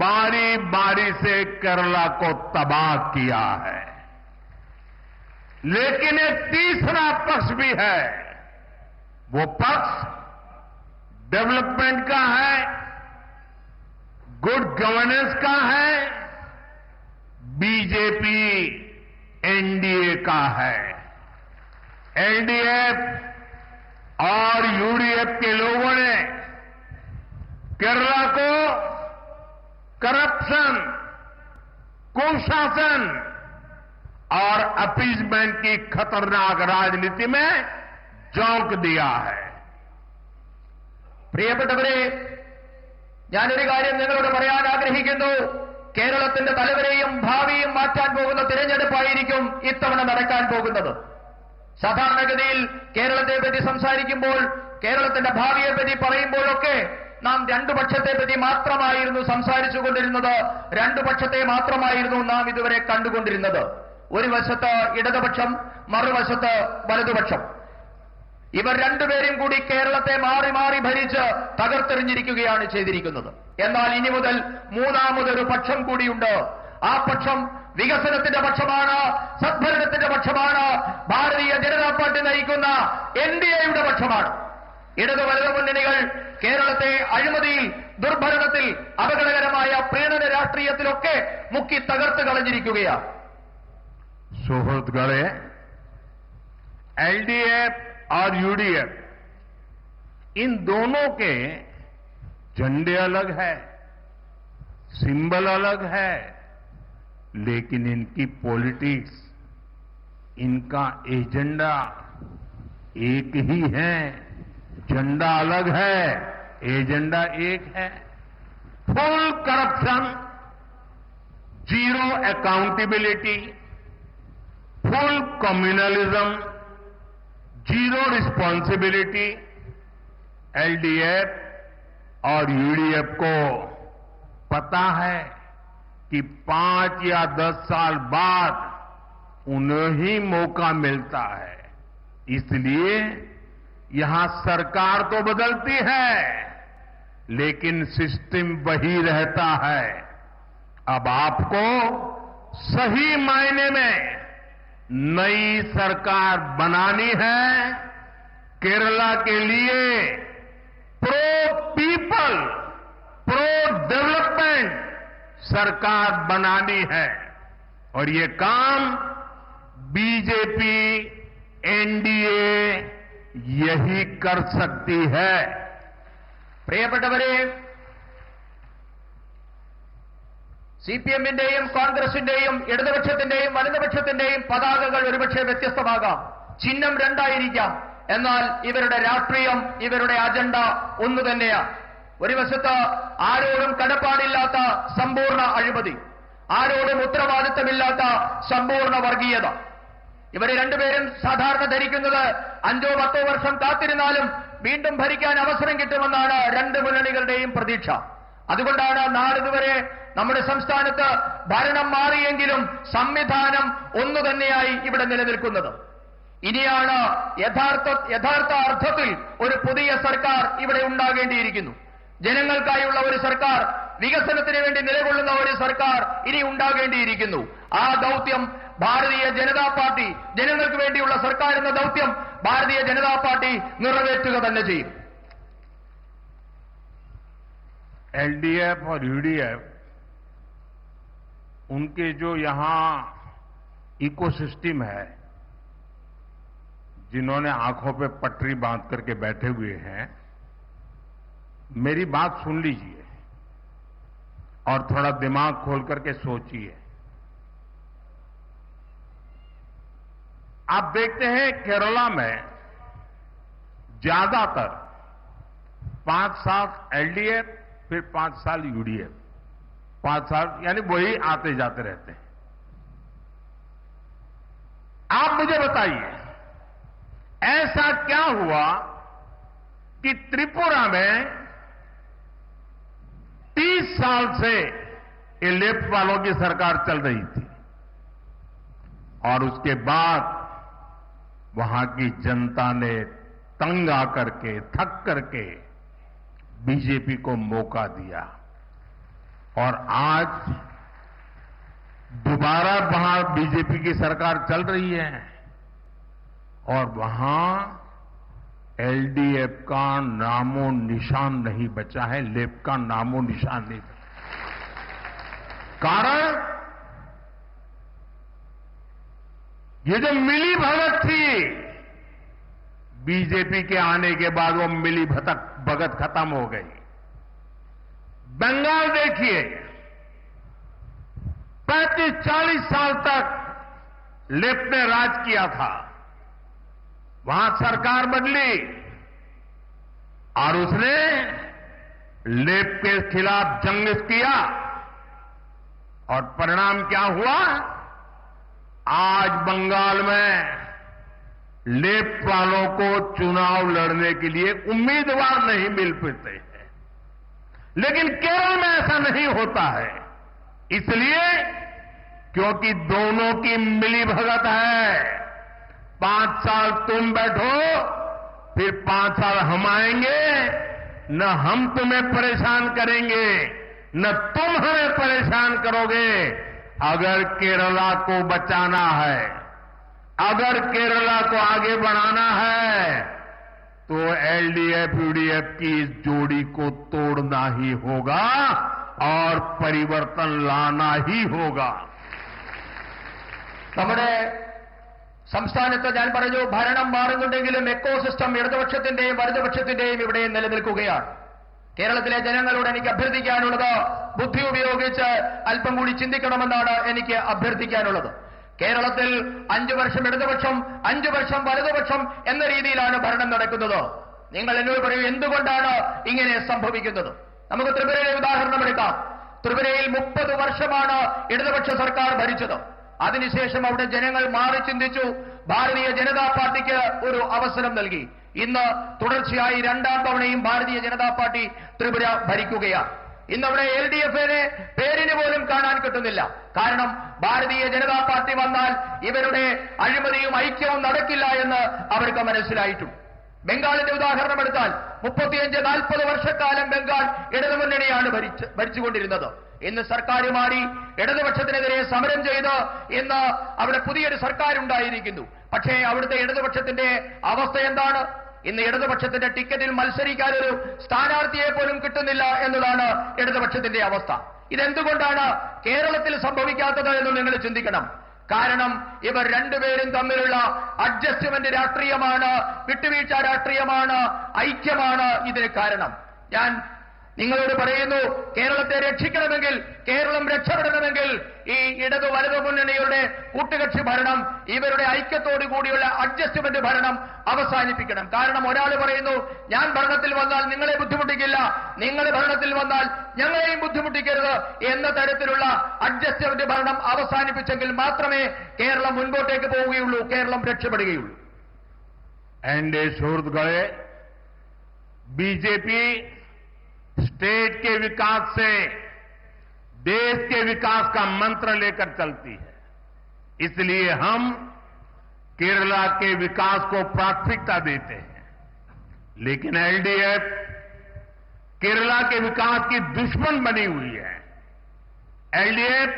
बारी बारी से केरला को तबाह किया है. लेकिन एक तीसरा पक्ष भी है. वो पक्ष डेवलपमेंट का है, गुड गवर्नेंस का है, बीजेपी एनडीए का है. एलडीएफ और यूडीएफ के लोगों ने केरला को करप्शन, कुशासन और अपीजमेंट की खतरनाक राजनीति में झोंक दिया है. പ്രിയപ്പെട്ടവരെ, ഞാനൊരു കാര്യം നിങ്ങളോട് പറയാൻ ആഗ്രഹിക്കുന്നു. കേരളത്തിന്റെ തലവരെയും ഭാവിയും മാറ്റാൻ പോകുന്ന തിരഞ്ഞെടുപ്പായിരിക്കും ഇത്തവണ നടക്കാൻ പോകുന്നത്. സാധാരണഗതിയിൽ കേരളത്തെ പറ്റി സംസാരിക്കുമ്പോൾ, കേരളത്തിന്റെ ഭാവിയെപ്പറ്റി പറയുമ്പോഴൊക്കെ നാം 2 പക്ഷത്തെപ്പറ്റി മാത്രമായിരുന്നു സംസാരിച്ചുകൊണ്ടിരുന്നത്. 2 പക്ഷത്തെ മാത്രമായിരുന്നു നാം ഇതുവരെ കണ്ടുകൊണ്ടിരുന്നത്. ഒരു വശത്ത് ഇടതുപക്ഷം, മറുവശത്ത് വലതുപക്ഷം. ഇവർ രണ്ടുപേരും കൂടി കേരളത്തെ മാറി മാറി ഭരിച്ച് തകർത്തെറിഞ്ഞിരിക്കുകയാണ് ചെയ്തിരിക്കുന്നത്. എന്നാൽ ഇനി മുതൽ മൂന്നാമതൊരു പക്ഷം കൂടിയുണ്ട്. ആ പക്ഷം വികസനത്തിന്റെ പക്ഷമാണ്, സദ്ഭരണത്തിന്റെ പക്ഷമാണ്, ഭാരതീയ ജനതാ പാർട്ടി നയിക്കുന്ന എൻഡിഎയുടെ പക്ഷമാണ്. ഇടതു വലതു മുന്നണികൾ കേരളത്തെ അഴിമതിയിൽ, ദുർഭരണത്തിൽ, അപകടകരമായ പ്രീണന രാഷ്ട്രീയത്തിലൊക്കെ മുക്കി തകർത്ത് കളഞ്ഞിരിക്കുകയാണ്. സുഹൃത്തുക്കളെ, एलडीएफ और यूडीएफ इन दोनों के झंडे अलग है, सिंबल अलग है, लेकिन इनकी पॉलिटिक्स, इनका एजेंडा एक ही है. झंडा अलग है, एजेंडा एक है. Full corruption, zero accountability, full communalism, zero responsibility. LDF और यूडीएफ को पता है कि 5 या 10 साल बाद उन्हें ही मौका मिलता है. इसलिए यहां सरकार तो बदलती है, लेकिन सिस्टम वही रहता है. अब आपको सही मायने में नई सरकार बनानी है. केरला के लिए प्रो पीपल, प्रो डेवलपमेंट सरकार बनानी है. और ये काम बीजेपी, एनडीए यही कर सकती है. പ്രിയപ്പെട്ടവരെ, സിപിഎമ്മിന്റെയും കോൺഗ്രസിന്റെയും ഇടതുപക്ഷത്തിന്റെയും വലതുപക്ഷത്തിന്റെയും പതാകകൾ ഒരുപക്ഷെ വ്യത്യസ്തമാകാം, ചിഹ്നം രണ്ടായിരിക്കാം. എന്നാൽ ഇവരുടെ രാഷ്ട്രീയം, ഇവരുടെ അജണ്ട ഒന്നു തന്നെയാണ്. ഒരു വശത്ത് ആരോടും കടപ്പാടില്ലാത്ത സമ്പൂർണ്ണ അഴിമതി, ആരോടും ഉത്തരവാദിത്തമില്ലാത്ത സമ്പൂർണ്ണ വർഗീയത. ഇവരെ രണ്ടുപേരും സാധാരണ ധരിക്കുന്നത് 5-10 വർഷം കാത്തിരുന്നാലും വീണ്ടും ഭരിക്കാൻ അവസരം കിട്ടുമെന്നാണ് രണ്ട് മുന്നണികളുടെയും പ്രതീക്ഷ. അതുകൊണ്ടാണ് നാളിതുവരെ നമ്മുടെ സംസ്ഥാനത്ത് ഭരണം മാറിയെങ്കിലും സംവിധാനം ഒന്നു തന്നെയായി ഇവിടെ നിലനിൽക്കുന്നത്. ഇനിയാണ് യഥാർത്ഥ അർത്ഥത്തിൽ ഒരു പുതിയ സർക്കാർ ഇവിടെ ഉണ്ടാകേണ്ടിയിരിക്കുന്നു. ജനങ്ങൾക്കായുള്ള ഒരു സർക്കാർ, വികസനത്തിന് വേണ്ടി നിലകൊള്ളുന്ന ഒരു സർക്കാർ ഇനി ഉണ്ടാകേണ്ടിയിരിക്കുന്നു. ആ ദൗത്യം ഭാരതീയ ജനതാ പാർട്ടി, ജനങ്ങൾക്ക് വേണ്ടിയുള്ള സർക്കാർ എന്ന ദൗത്യം ഭാരതീയ ജനതാ പാർട്ടി നിറവേറ്റുക തന്നെ ചെയ്യും. एलडीएफ और यूडीएफ, उनके जो यहां इकोसिस्टम है, जिन्होंने आंखों पे पटरी बांध करके बैठे हुए हैं, मेरी बात सुन लीजिए और थोड़ा दिमाग खोल करके सोचिए. आप देखते हैं केरला में ज्यादातर 5 साल एलडीएफ, फिर 5 साल यूडीएफ, 5 साल यानी वही आते जाते रहते हैं. आप मुझे बताइए, ऐसा क्या हुआ कि त्रिपुरा में 30 साल से ये लेफ्ट वालों की सरकार चल रही थी और उसके बाद वहां की जनता ने तंग आकर के, थक करके बीजेपी को मौका दिया और आज दोबारा वहां बीजेपी की सरकार चल रही है और वहां एलडीएफ का नामो निशान नहीं बचा है, लेफ्ट का नामो निशान नहीं बचा. कारण ये जो मिली भगत थी, बीजेपी के आने के बाद वो मिली भगत खत्म हो गई. बंगाल देखिए, 35-40 साल तक लेफ्ट ने राज किया था. वहां सरकार बदली और उसने लेफ्ट के खिलाफ जंग किया और परिणाम क्या हुआ? आज बंगाल में लेफ्ट वालों को चुनाव लड़ने के लिए उम्मीदवार नहीं मिल पाते हैं. लेकिन केरल में ऐसा नहीं होता है, इसलिए क्योंकि दोनों की मिलीभगत है. 5 साल तुम बैठो, फिर 5 साल हम आएंगे, न हम तुम्हें परेशान करेंगे, न तुम हमें परेशान करोगे. अगर केरला को बचाना है, अगर केरला को आगे बढ़ाना है, तो एलडीएफ यूडीएफ की इस जोड़ी को तोड़ना ही होगा और परिवर्तन लाना ही होगा. നമ്മുടെ സംസ്ഥാനത്ത് ഞാൻ പറഞ്ഞു ഭരണം മാറുന്നുണ്ടെങ്കിലും എക്കോസിസ്റ്റം ഇടതുപക്ഷത്തിന്റെയും വലതുപക്ഷത്തിന്റെയും ഇവിടെ നിലനിൽക്കുകയാണ്. കേരളത്തിലെ ജനങ്ങളോട് എനിക്ക് അഭ്യർത്ഥിക്കാനുള്ളത് ബുദ്ധി ഉപയോഗിച്ച് അല്പം കൂടി ചിന്തിക്കണമെന്നാണ് എനിക്ക് അഭ്യർത്ഥിക്കാനുള്ളത്. കേരളത്തിൽ 5 വർഷം ഇടതുപക്ഷം 5 വർഷം വലതുപക്ഷം എന്ന രീതിയിലാണ് ഭരണം നടക്കുന്നത്. നിങ്ങൾ എന്നോട് പറയൂ, എന്തുകൊണ്ടാണ് ഇങ്ങനെ സംഭവിക്കുന്നത്? നമുക്ക് ത്രിപുരയിലെ ഉദാഹരണം എടുക്കാം. ത്രിപുരയിൽ 30 വർഷമാണ് ഇടതുപക്ഷ സർക്കാർ ഭരിച്ചത്. അതിനുശേഷം അവിടെ ജനങ്ങൾ മാറി ചിന്തിച്ചു. ഭാരതീയ ജനതാ പാർട്ടിക്ക് ഒരു അവസരം നൽകി. ഇന്ന് തുടർച്ചയായി 2ാം തവണയും ഭാരതീയ ജനതാ പാർട്ടി ത്രിപുര ഭരിക്കുകയാണ്. ഇന്നവിടെ LDFനെ പേരിന് പോലും കാണാൻ കിട്ടുന്നില്ല. കാരണം ഭാരതീയ ജനതാ പാർട്ടി വന്നാൽ ഇവരുടെ അഴിമതിയും ഐക്യവും നടക്കില്ല എന്ന് അവർക്ക് മനസ്സിലായിട്ടുണ്ട്. ബംഗാളിന്റെ ഉദാഹരണം എടുത്താൽ 35-40 വർഷക്കാലം ബംഗാൾ ഇടതുമുന്നണിയാണ് ഭരിച്ചുകൊണ്ടിരുന്നത്. ഇന്ന് സർക്കാർ മാറി ഇടതുപക്ഷത്തിനെതിരെ സമരം ചെയ്ത് ഇന്ന് അവിടെ പുതിയൊരു സർക്കാർ ഉണ്ടായിരിക്കുന്നു. പക്ഷേ അവിടുത്തെ ഇടതുപക്ഷത്തിന്റെ അവസ്ഥ എന്താണ്? ഇന്ന് ഇടതുപക്ഷത്തിന്റെ ടിക്കറ്റിൽ മത്സരിക്കാൻ ഒരു സ്ഥാനാർത്ഥിയെ പോലും കിട്ടുന്നില്ല എന്നതാണ് ഇടതുപക്ഷത്തിന്റെ അവസ്ഥ. ഇതെന്തുകൊണ്ടാണ് കേരളത്തിൽ സംഭവിക്കാത്തത് എന്ന് നിങ്ങൾ ചിന്തിക്കണം. കാരണം ഇവർ രണ്ടുപേരും തമ്മിലുള്ള അഡ്ജസ്റ്റ്മെന്റ് രാഷ്ട്രീയമാണ്, വിട്ടുവീഴ്ച രാഷ്ട്രീയമാണ്, ഐക്യമാണ് ഇതിന് കാരണം. ഞാൻ നിങ്ങളോട് പറയുന്നു, കേരളത്തെ രക്ഷിക്കണമെങ്കിൽ, കേരളം രക്ഷപ്പെടണമെങ്കിൽ ഈ ഇടതു വലതു മുന്നണിയുടെ കൂട്ടുകക്ഷി ഭരണം, ഇവരുടെ ഐക്യത്തോടു കൂടിയുള്ള അഡ്ജസ്റ്റ്മെന്റ് ഭരണം അവസാനിപ്പിക്കണം. കാരണം ഒരാൾ പറയുന്നു, ഞാൻ ഭരണത്തിൽ വന്നാൽ നിങ്ങളെ ബുദ്ധിമുട്ടിക്കില്ല, നിങ്ങൾ ഭരണത്തിൽ വന്നാൽ ഞങ്ങളെയും ബുദ്ധിമുട്ടിക്കരുത് എന്ന തരത്തിലുള്ള അഡ്ജസ്റ്റ്മെന്റ് ഭരണം അവസാനിപ്പിച്ചെങ്കിൽ മാത്രമേ കേരളം മുൻപോട്ടേക്ക് പോവുകയുള്ളൂ, കേരളം രക്ഷപ്പെടുകയുള്ളൂ. एनडीए सुहृदगणे, बीजेपी स्टेट के विकास से देश के विकास का मंत्र लेकर चलती है. इसलिए हम केरला के विकास को प्राथमिकता देते हैं. लेकिन एलडीएफ केरला के विकास की दुश्मन बनी हुई है. एलडीएफ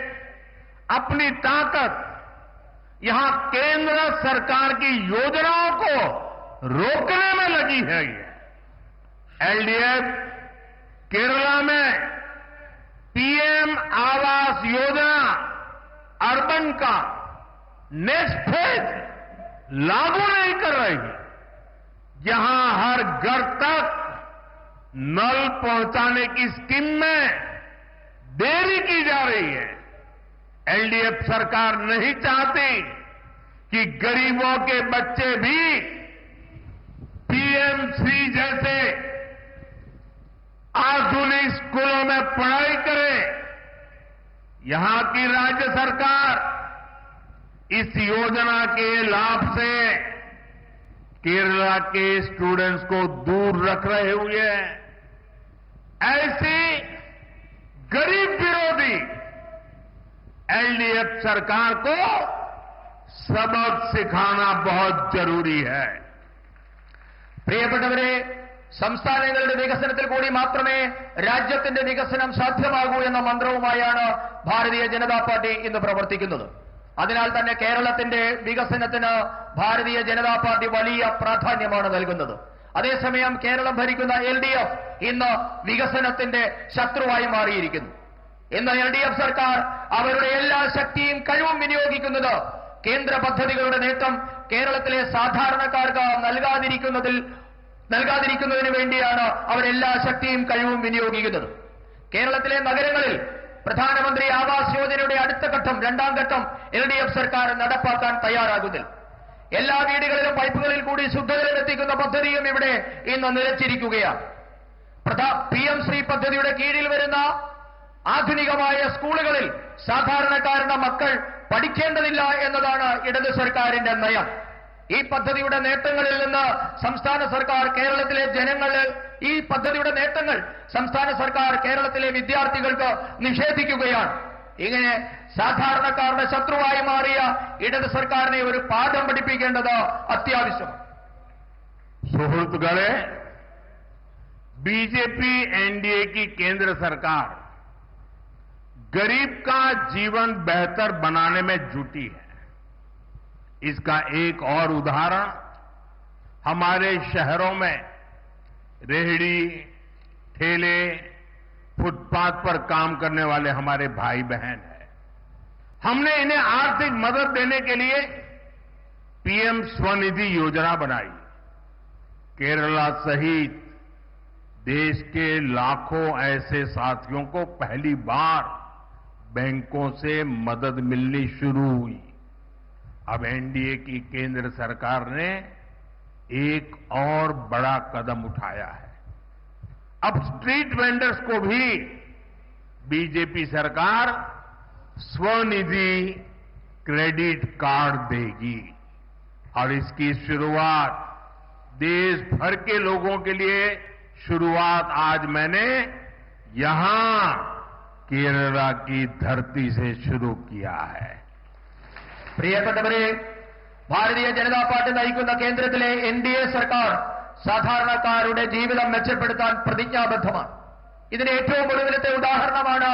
अपनी ताकत यहां केंद्र सरकार की योजनाओं को रोकने में लगी है. एलडीएफ केरला में पीएम आवास योजना अर्बन का नेक्स्ट फेज लागू नहीं कर रही. जहां हर घर तक नल पहुंचाने की स्कीम में देरी की जा रही है. एलडीएफ सरकार नहीं चाहती कि गरीबों के बच्चे भी पीएमसी जैसे आधुनिक स्कूलों में पढ़ाई करें. यहां की राज्य सरकार इस योजना के लाभ से केरला के स्टूडेंट्स को दूर रख रहे हुए हैं. ऐसी गरीब विरोधी एलडीएफ सरकार को सबक सिखाना बहुत जरूरी है. പ്രിയപ്പെട്ടവരെ, സംസ്ഥാനങ്ങളുടെ വികസനത്തിൽ കൂടി മാത്രമേ രാജ്യത്തിന്റെ വികസനം സാധ്യമാകൂ എന്ന മന്ത്രവുമായാണ് ഭാരതീയ ജനതാ പാർട്ടി ഇന്ന് പ്രവർത്തിക്കുന്നത്. അതിനാൽ തന്നെ കേരളത്തിന്റെ വികസനത്തിന് ഭാരതീയ ജനതാ പാർട്ടി വലിയ പ്രാധാന്യമാണ് നൽകുന്നത്. അതേസമയം കേരളം ഭരിക്കുന്ന LDF ഇന്ന് വികസനത്തിന്റെ ശത്രുവായി മാറിയിരിക്കുന്നു. ഇന്ന് LDF സർക്കാർ അവരുടെ എല്ലാ ശക്തിയും കഴിവും വിനിയോഗിക്കുന്നത് കേന്ദ്ര പദ്ധതികളുടെ നേട്ടം കേരളത്തിലെ സാധാരണക്കാർക്ക് നൽകാതിരിക്കുന്നതിന് വേണ്ടിയാണ് അവരെല്ലാ ശക്തിയും കഴിവും വിനിയോഗിക്കുന്നത്. കേരളത്തിലെ നഗരങ്ങളിൽ പ്രധാനമന്ത്രി ആവാസ് യോജനയുടെ അടുത്ത ഘട്ടം, 2ാം ഘട്ടം LDF സർക്കാർ നടപ്പാക്കാൻ തയ്യാറാകുന്നില്ല. എല്ലാ വീടുകളിലും പൈപ്പുകളിൽ കൂടി ശുദ്ധജലം എത്തിക്കുന്ന പദ്ധതിയും ഇവിടെ ഇന്ന് നിലച്ചിരിക്കുകയാണ്. PM ശ്രീ പദ്ധതിയുടെ കീഴിൽ വരുന്ന ആധുനികമായ സ്കൂളുകളിൽ സാധാരണക്കാരുടെ മക്കൾ പഠിക്കേണ്ടതില്ല എന്നതാണ് ഇടത് സർക്കാരിന്റെ നയം. ഈ പദ്ധതിയുടെ നേട്ടങ്ങളിൽ നിന്ന് സംസ്ഥാന സർക്കാർ കേരളത്തിലെ ഈ പദ്ധതിയുടെ നേട്ടങ്ങൾ സംസ്ഥാന സർക്കാർ കേരളത്തിലെ വിദ്യാർത്ഥികൾക്ക് നിഷേധിക്കുകയാണ്. ഇങ്ങനെ സാധാരണക്കാരുടെ ശത്രുവായി മാറിയ ഇടത് സർക്കാരിനെ ഒരു പാഠം പഠിപ്പിക്കേണ്ടത് അത്യാവശ്യമാണ്. സുഹൃത്തുക്കളെ, बीजेपी एनडीए की केंद्र सरकार गरीब का जीवन बेहतर बनाने में जुटी है. इसका एक और उदाहरण हमारे शहरों में रेहड़ी, ठेले, फुटपाथ पर काम करने वाले हमारे भाई बहन हैं। हमने इन्हें आर्थिक मदद देने के लिए पीएम स्वनिधि योजना बनाई। केरला सहित देश के लाखों ऐसे साथियों को पहली बार बैंकों से मदद मिलनी शुरू हुई। अब एनडीए की केंद्र सरकार ने एक और बड़ा कदम उठाया है। अब स्ट्रीट वेंडर्स को भी बीजेपी सरकार स्वनिधि क्रेडिट कार्ड देगी और इसकी शुरुआत देश भर के लोगों के लिए शुरुआत आज मैंने यहां केरला की धरती से शुरू किया है। പ്രിയപ്പെട്ടവരെ, ഭാരതീയ ജനതാ പാർട്ടി നയിക്കുന്ന കേന്ദ്രത്തിലെ എൻഡിഎ സർക്കാർ സാധാരണക്കാരുടെ ജീവിതം മെച്ചപ്പെടുത്താൻ പ്രതിജ്ഞാബദ്ധമാണ്. ഇതിന് ഏറ്റവും ഒടുവിലത്തെ ഉദാഹരണമാണ്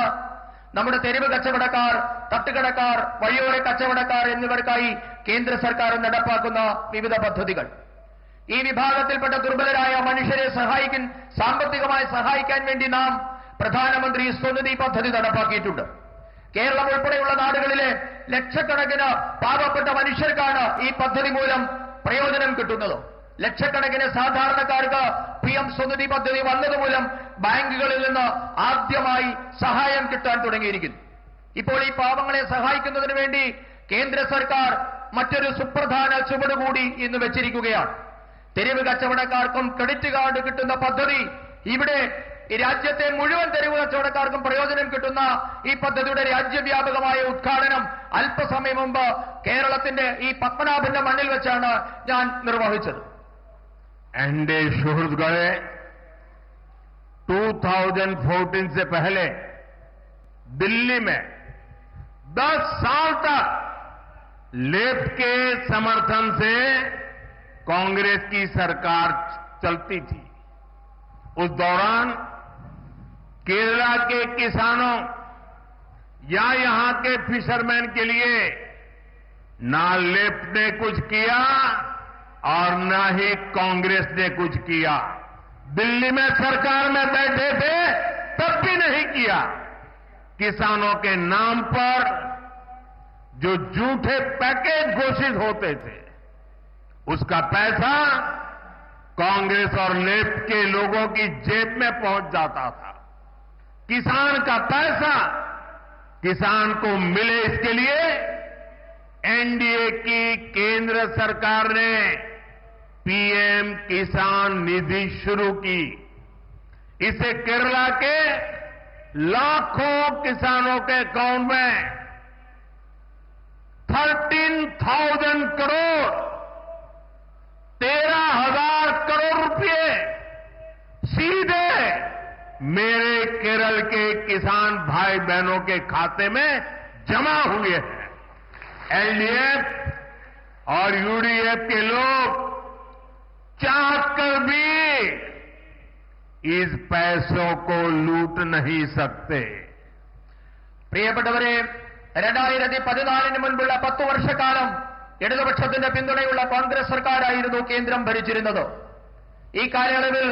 നമ്മുടെ തെരുവ് കച്ചവടക്കാർ, തട്ടുകടക്കാർ, വഴിയോര കച്ചവടക്കാർ എന്നിവർക്കായി കേന്ദ്ര സർക്കാർ നടപ്പാക്കുന്ന വിവിധ പദ്ധതികൾ. ഈ വിഭാഗത്തിൽപ്പെട്ട ദുർബലരായ മനുഷ്യരെ സാമ്പത്തികമായി സഹായിക്കാൻ വേണ്ടി നാം പ്രധാനമന്ത്രി സ്വനിധി പദ്ധതി നടപ്പാക്കിയിട്ടുണ്ട്. കേരളം ഉൾപ്പെടെയുള്ള നാടുകളിലെ ലക്ഷക്കണക്കിന് പാവപ്പെട്ട മനുഷ്യർക്കാണ് ഈ പദ്ധതി മൂലം പ്രയോജനം കിട്ടുന്നത്. ലക്ഷക്കണക്കിന് സാധാരണക്കാർക്ക് പിഎം സ്വനിധി പദ്ധതി വന്നതുമൂലം ബാങ്കുകളിൽ നിന്ന് ആദ്യമായി സഹായം കിട്ടാൻ തുടങ്ങിയിരിക്കുന്നു. ഇപ്പോൾ ഈ പാവങ്ങളെ സഹായിക്കുന്നതിന് വേണ്ടി കേന്ദ്ര സർക്കാർ മറ്റൊരു സുപ്രധാന ചുവടുകൂടി ഇന്ന് വെച്ചിരിക്കുകയാണ്. തെരുവ് കച്ചവടക്കാർക്കും ക്രെഡിറ്റ് കാർഡ് കിട്ടുന്ന പദ്ധതി, ഇവിടെ ഈ രാജ്യത്തെ മുഴുവൻ തെരുവ് കച്ചവടക്കാർക്കും പ്രയോജനം കിട്ടുന്ന ഈ പദ്ധതിയുടെ രാജ്യവ്യാപകമായ ഉദ്ഘാടനം അല്പസമയം മുമ്പ് കേരളത്തിന്റെ ഈ പത്മനാഭന്റെ മണ്ണിൽ വെച്ചാണ് ഞാൻ നിർവഹിച്ചത്. एनडीए सुहृद गए 2014 से पहले दिल्ली में 10 साल तक लेफ्ट के समर्थन से कांग्रेस की सरकार चलती थी। उस दौरान केरला के किसानों या यहां के फिशरमैन के लिए ना लेफ्ट ने कुछ किया और न ही कांग्रेस ने कुछ किया। दिल्ली में सरकार में बैठे थे तब भी नहीं किया। किसानों के नाम पर जो झूठे पैकेज घोषित होते थे उसका पैसा कांग्रेस और लेफ्ट के लोगों की जेब में पहुंच जाता था। किसान का पैसा किसान को मिले, इसके लिए एनडीए की केंद्र सरकार ने पीएम किसान निधि शुरू की। इसे केरला के लाखों किसानों के अकाउंट में 13,000 करोड़ 13,000 करोड़ रुपए सीधे मेरे केरल के किसान भाई बहनों के खाते में जमा हुए हैं। एलडीएफ और यूडीएफ के लोग चाहकर भी इस पैसों को लूट नहीं सकते। പ്രിയപ്പെട്ടവരെ, 2014 മുൻപുള്ള 10 വർഷക്കാലം ഇടതുപക്ഷത്തിന്റെ പിന്തുണയുള്ള കോൺഗ്രസ് സർക്കാരായിരുന്നു കേന്ദ്രം ഭരിച്ചിരുന്നത്. ഈ കാലയളവിൽ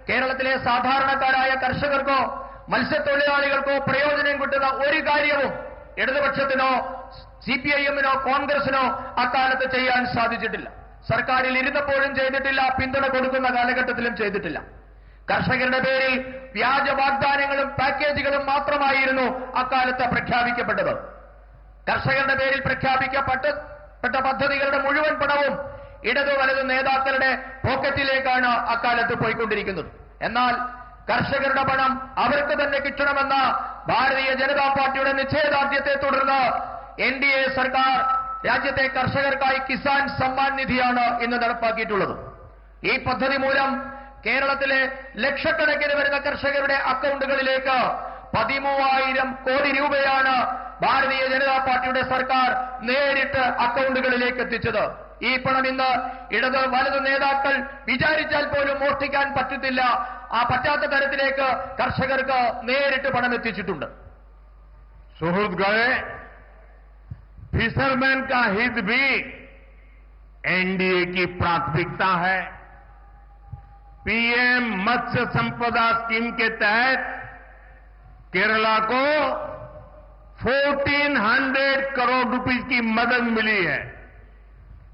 കേരളത്തിലെ സാധാരണക്കാരായ കർഷകർക്കോ മത്സ്യത്തൊഴിലാളികൾക്കോ പ്രയോജനം കിട്ടുന്ന ഒരു കാര്യവും ഇടതുപക്ഷത്തിനോ സിപിഐഎമ്മിനോ കോൺഗ്രസിനോ അക്കാലത്ത് ചെയ്യാൻ സാധിച്ചിട്ടില്ല. സർക്കാരിൽ ഇരുന്നപ്പോഴും ചെയ്തിട്ടില്ല, പിന്തുണ കൊടുക്കുന്ന കാലഘട്ടത്തിലും ചെയ്തിട്ടില്ല. കർഷകരുടെ പേരിൽ വ്യാജ വാഗ്ദാനങ്ങളും പാക്കേജുകളും മാത്രമായിരുന്നു അക്കാലത്ത് പ്രഖ്യാപിക്കപ്പെട്ടത്. കർഷകരുടെ പേരിൽ പ്രഖ്യാപിക്കപ്പെട്ട പദ്ധതികളുടെ മുഴുവൻ പണവും ഇടതു വലതു നേതാക്കളുടെ പോക്കറ്റിലേക്കാണ് അക്കാലത്ത് പോയിക്കൊണ്ടിരിക്കുന്നത്. എന്നാൽ കർഷകരുടെ പണം അവർക്ക് തന്നെ കിട്ടണമെന്ന ഭാരതീയ ജനതാ പാർട്ടിയുടെ നിശ്ചയദാർഢ്യത്തെ തുടർന്ന് എൻഡിഎ സർക്കാർ രാജ്യത്തെ കർഷകർക്കായി കിസാൻ സമ്മാൻ നിധിയാണ് ഇന്ന് നടപ്പാക്കിയിട്ടുള്ളത്. ഈ പദ്ധതി മൂലം കേരളത്തിലെ ലക്ഷക്കണക്കിന് വരുന്ന കർഷകരുടെ അക്കൗണ്ടുകളിലേക്ക് 13,000 കോടി രൂപയാണ് ഭാരതീയ ജനതാ പാർട്ടിയുടെ സർക്കാർ നേരിട്ട് അക്കൗണ്ടുകളിലേക്ക് എത്തിച്ചത്. ഈ പണം ഇന്ന് ഇടത് വലതു നേതാക്കൾ വിചാരിച്ചാൽ പോലും മോഷ്ടിക്കാൻ പറ്റത്തില്ല. ആ പറ്റാത്ത തരത്തിലേക്ക് കർഷകർക്ക് നേരിട്ട് പണം എത്തിച്ചിട്ടുണ്ട്. सुहृद गए फिशरमैन का हित भी एनडीए की प्राथमिकता है। पीएम मत्स्य संपदा स्कीम के तहत केरला को 1400 करोड़ रुपए की मदद मिली है।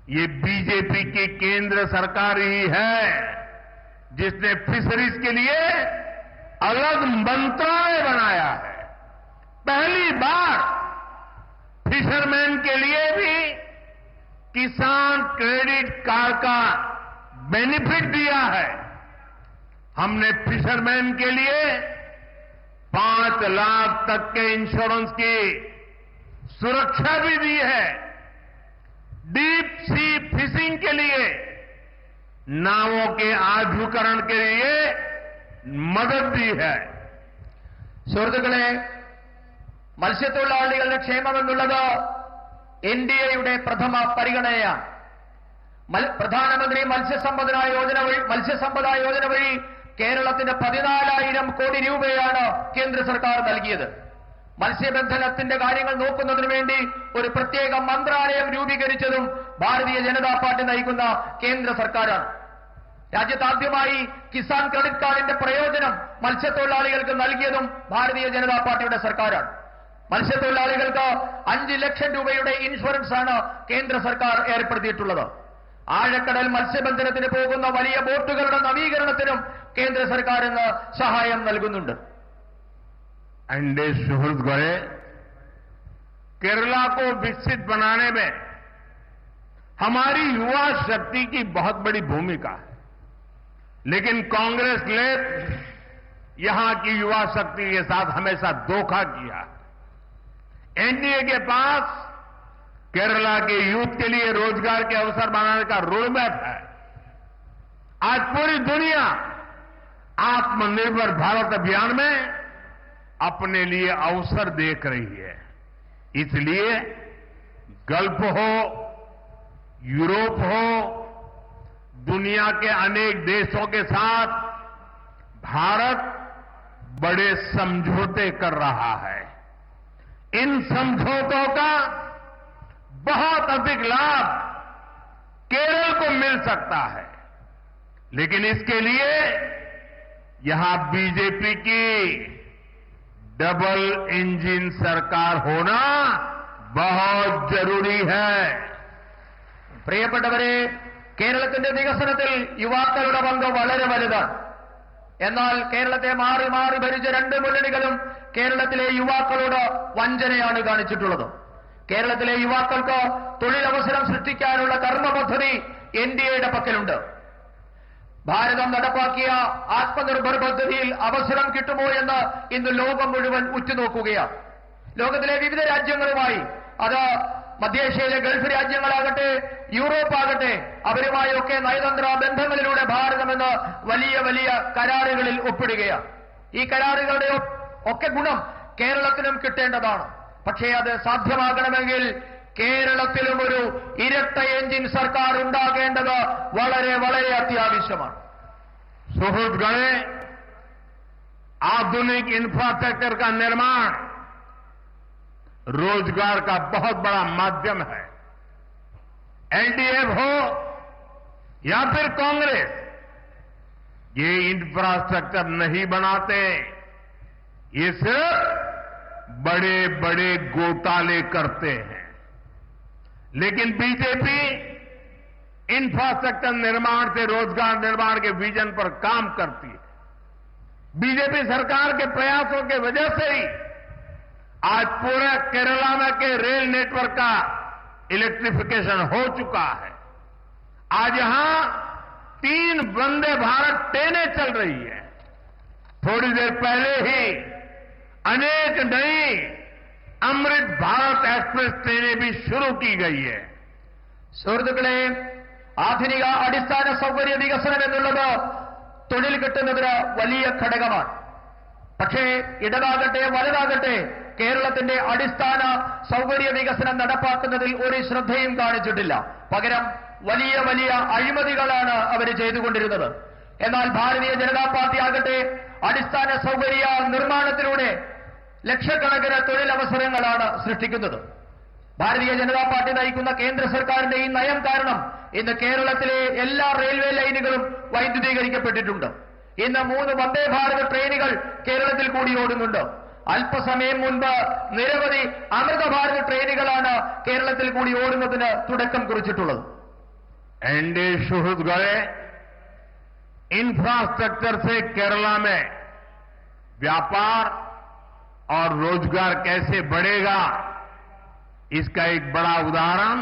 ये बीजेपी की केंद्र सरकार ही है जिसने फिशरीज के लिए अलग मंत्रालय बनाया है। पहली बार फिशरमैन के लिए भी किसान क्रेडिट कार्ड का बेनिफिट दिया है। हमने फिशरमैन के लिए 5 लाख तक के इंश्योरेंस की सुरक्षा भी दी है। डीप सी फिशिंग के लिए नावों के आधुनिकीकरण के लिए മദത് दी है। സുഹൃത്തുക്കളെ, മത്സ്യത്തൊഴിലാളികളുടെ ക്ഷേമമെന്നുള്ളത് എൻഡിഎയുടെ പ്രഥമ പരിഗണനയാണ്. പ്രധാനമന്ത്രി മത്സ്യസമ്പദാ യോജന വഴി കേരളത്തിന് 14,000 കോടി രൂപയാണ് കേന്ദ്ര സർക്കാർ നൽകിയത്. മത്സ്യബന്ധനത്തിന്റെ കാര്യങ്ങൾ നോക്കുന്നതിന് വേണ്ടി ഒരു പ്രത്യേക മന്ത്രാലയം രൂപീകരിച്ചതും ഭാരതീയ ജനതാ പാർട്ടി നയിക്കുന്ന കേന്ദ്ര സർക്കാരാണ്. രാജ്യത്താദ്യമായി കിസാൻ ക്രെഡിറ്റ് കാർഡിന്റെ പ്രയോജനം മത്സ്യത്തൊഴിലാളികൾക്ക് നൽകിയതും ഭാരതീയ ജനതാ പാർട്ടിയുടെ സർക്കാരാണ്. മത്സ്യത്തൊഴിലാളികൾക്ക് 5 ലക്ഷം രൂപയുടെ ഇൻഷുറൻസ് ആണ് കേന്ദ്ര സർക്കാർ ഏർപ്പെടുത്തിയിട്ടുള്ളത്. ആഴക്കടൽ മത്സ്യബന്ധനത്തിന് പോകുന്ന വലിയ ബോട്ടുകളുടെ നവീകരണത്തിനും കേന്ദ്ര സർക്കാർ ഇന്ന് സഹായം നൽകുന്നുണ്ട്. एनडीए सुहृद गए केरला को विकसित बनाने में हमारी युवा शक्ति की बहुत बड़ी भूमिका है, लेकिन कांग्रेस ने यहां की युवा शक्ति के साथ हमेशा धोखा किया। एनडीए के पास केरला के यूथ के लिए रोजगार के अवसर बनाने का रोडमैप है। आज पूरी दुनिया आत्मनिर्भर भारत अभियान में अपने लिए अवसर देख रही है। इसलिए गल्फ हो, यूरोप हो, दुनिया के अनेक देशों के साथ भारत बड़े समझौते कर रहा है। इन समझौतों का बहुत अधिक लाभ केरल को मिल सकता है, लेकिन इसके लिए यहां बीजेपी की डबल इंजन सरकार होना बहुत जरूरी है। പ്രിയപ്പെട്ടവരെ, കേരളത്തിന്റെ വികസനത്തിൽ യുവാക്കളുടെ പങ്ക് വളരെ വലുതാണ്. എന്നാൽ കേരളത്തെ മാറി മാറി ഭരിച്ച 2 മുന്നണികളും കേരളത്തിലെ യുവാക്കളോട് വഞ്ചനയാണ് കാണിച്ചിട്ടുള്ളത്. കേരളത്തിലെ യുവാക്കൾക്ക് തൊഴിലവസരം സൃഷ്ടിക്കാനുള്ള കർമ്മ പദ്ധതി എൻഡിഎയുടെ പക്കലുണ്ട്. ഭാരതം നടപ്പാക്കിയ ആത്മനിർഭർ പദ്ധതിയിൽ അവസരം കിട്ടുമോ എന്ന് ഇന്ന് ലോകം മുഴുവൻ ഉറ്റുനോക്കുകയാണ്. ലോകത്തിലെ വിവിധ രാജ്യങ്ങളുമായി, അത് മധ്യേഷ്യയിലെ ഗൾഫ് രാജ്യങ്ങളാകട്ടെ, യൂറോപ്പാകട്ടെ, അവരുമായൊക്കെ നയതന്ത്ര ബന്ധങ്ങളിലൂടെ ഭാരതം ഇന്ന് വലിയ വലിയ കരാറുകളിൽ ഒപ്പിടുകയാണ്. ഈ കരാറുകളുടെ ഒക്കെ ഗുണം കേരളത്തിനും കിട്ടേണ്ടതാണ്. പക്ഷേ അത് സാധ്യമാകണമെങ്കിൽ കേരളത്തിലും ഒരു ഇരട്ട എഞ്ചിൻ സർക്കാർ ഉണ്ടാകേണ്ടത് വളരെ വളരെ അത്യാവശ്യമാണ്. सुहृदगणे, आधुनिक इंफ्रास्ट्रक्चर का निर्माण रोजगार का बहुत बड़ा माध्यम है। एलडीए हो या फिर कांग्रेस, ये इंफ्रास्ट्रक्चर नहीं बनाते, ये सिर्फ बड़े बड़े घोटाले करते हैं। लेकिन बीजेपी इंफ्रास्ट्रक्चर निर्माण से रोजगार निर्माण के विजन पर काम करती है। बीजेपी सरकार के प्रयासों के वजह से ही आज पूरे केरला में के रेल नेटवर्क का इलेक्ट्रिफिकेशन हो चुका है। आज यहां 3 वंदे भारत ट्रेनें चल रही है। थोड़ी देर पहले ही अनेक नई अमृत भारत एक्सप्रेस ट्रेनें भी शुरू की गई है। സുഹൃത്തുക്കളെ, ആധുനിക അടിസ്ഥാന സൗകര്യ വികസനം എന്നുള്ളത് തൊഴിൽ കിട്ടുന്നതിന് വലിയ ഘടകമാണ്. പക്ഷേ ഇടതാകട്ടെ വലതാകട്ടെ കേരളത്തിന്റെ അടിസ്ഥാന സൗകര്യ വികസനം നടപ്പാക്കുന്നതിൽ ഒരു ശ്രദ്ധയും കാണിച്ചിട്ടില്ല. പകരം വലിയ വലിയ അഴിമതികളാണ് അവർ ചെയ്തുകൊണ്ടിരുന്നത്. എന്നാൽ ഭാരതീയ ജനതാ പാർട്ടി ആകട്ടെ അടിസ്ഥാന സൗകര്യ നിർമ്മാണത്തിലൂടെ ലക്ഷക്കണക്കിന് തൊഴിലവസരങ്ങളാണ് സൃഷ്ടിക്കുന്നത്. ഭാരതീയ ജനതാ പാർട്ടി നയിക്കുന്ന കേന്ദ്ര സർക്കാരിന്റെ ഈ നയം കാരണം ഇന്ന് കേരളത്തിലെ എല്ലാ റെയിൽവേ ലൈനുകളും വൈദ്യുതീകരിക്കപ്പെട്ടിട്ടുണ്ട്. ഇന്ന് 3 വന്ദേ ഭാരത് ട്രെയിനുകൾ കേരളത്തിൽ കൂടി ഓടുന്നുണ്ട്. അല്പസമയം മുൻപ് നിരവധി അമൃത ഭാരത് ട്രെയിനുകളാണ് കേരളത്തിൽ കൂടി ഓടുന്നതിന് തുടക്കം കുറിച്ചിട്ടുള്ളത്. एनडीए सुहृद गए इंफ्रास्ट्रक्चर से केरला में व्यापार और रोजगार कैसे बढ़ेगा, इसका एक बड़ा उदाहरण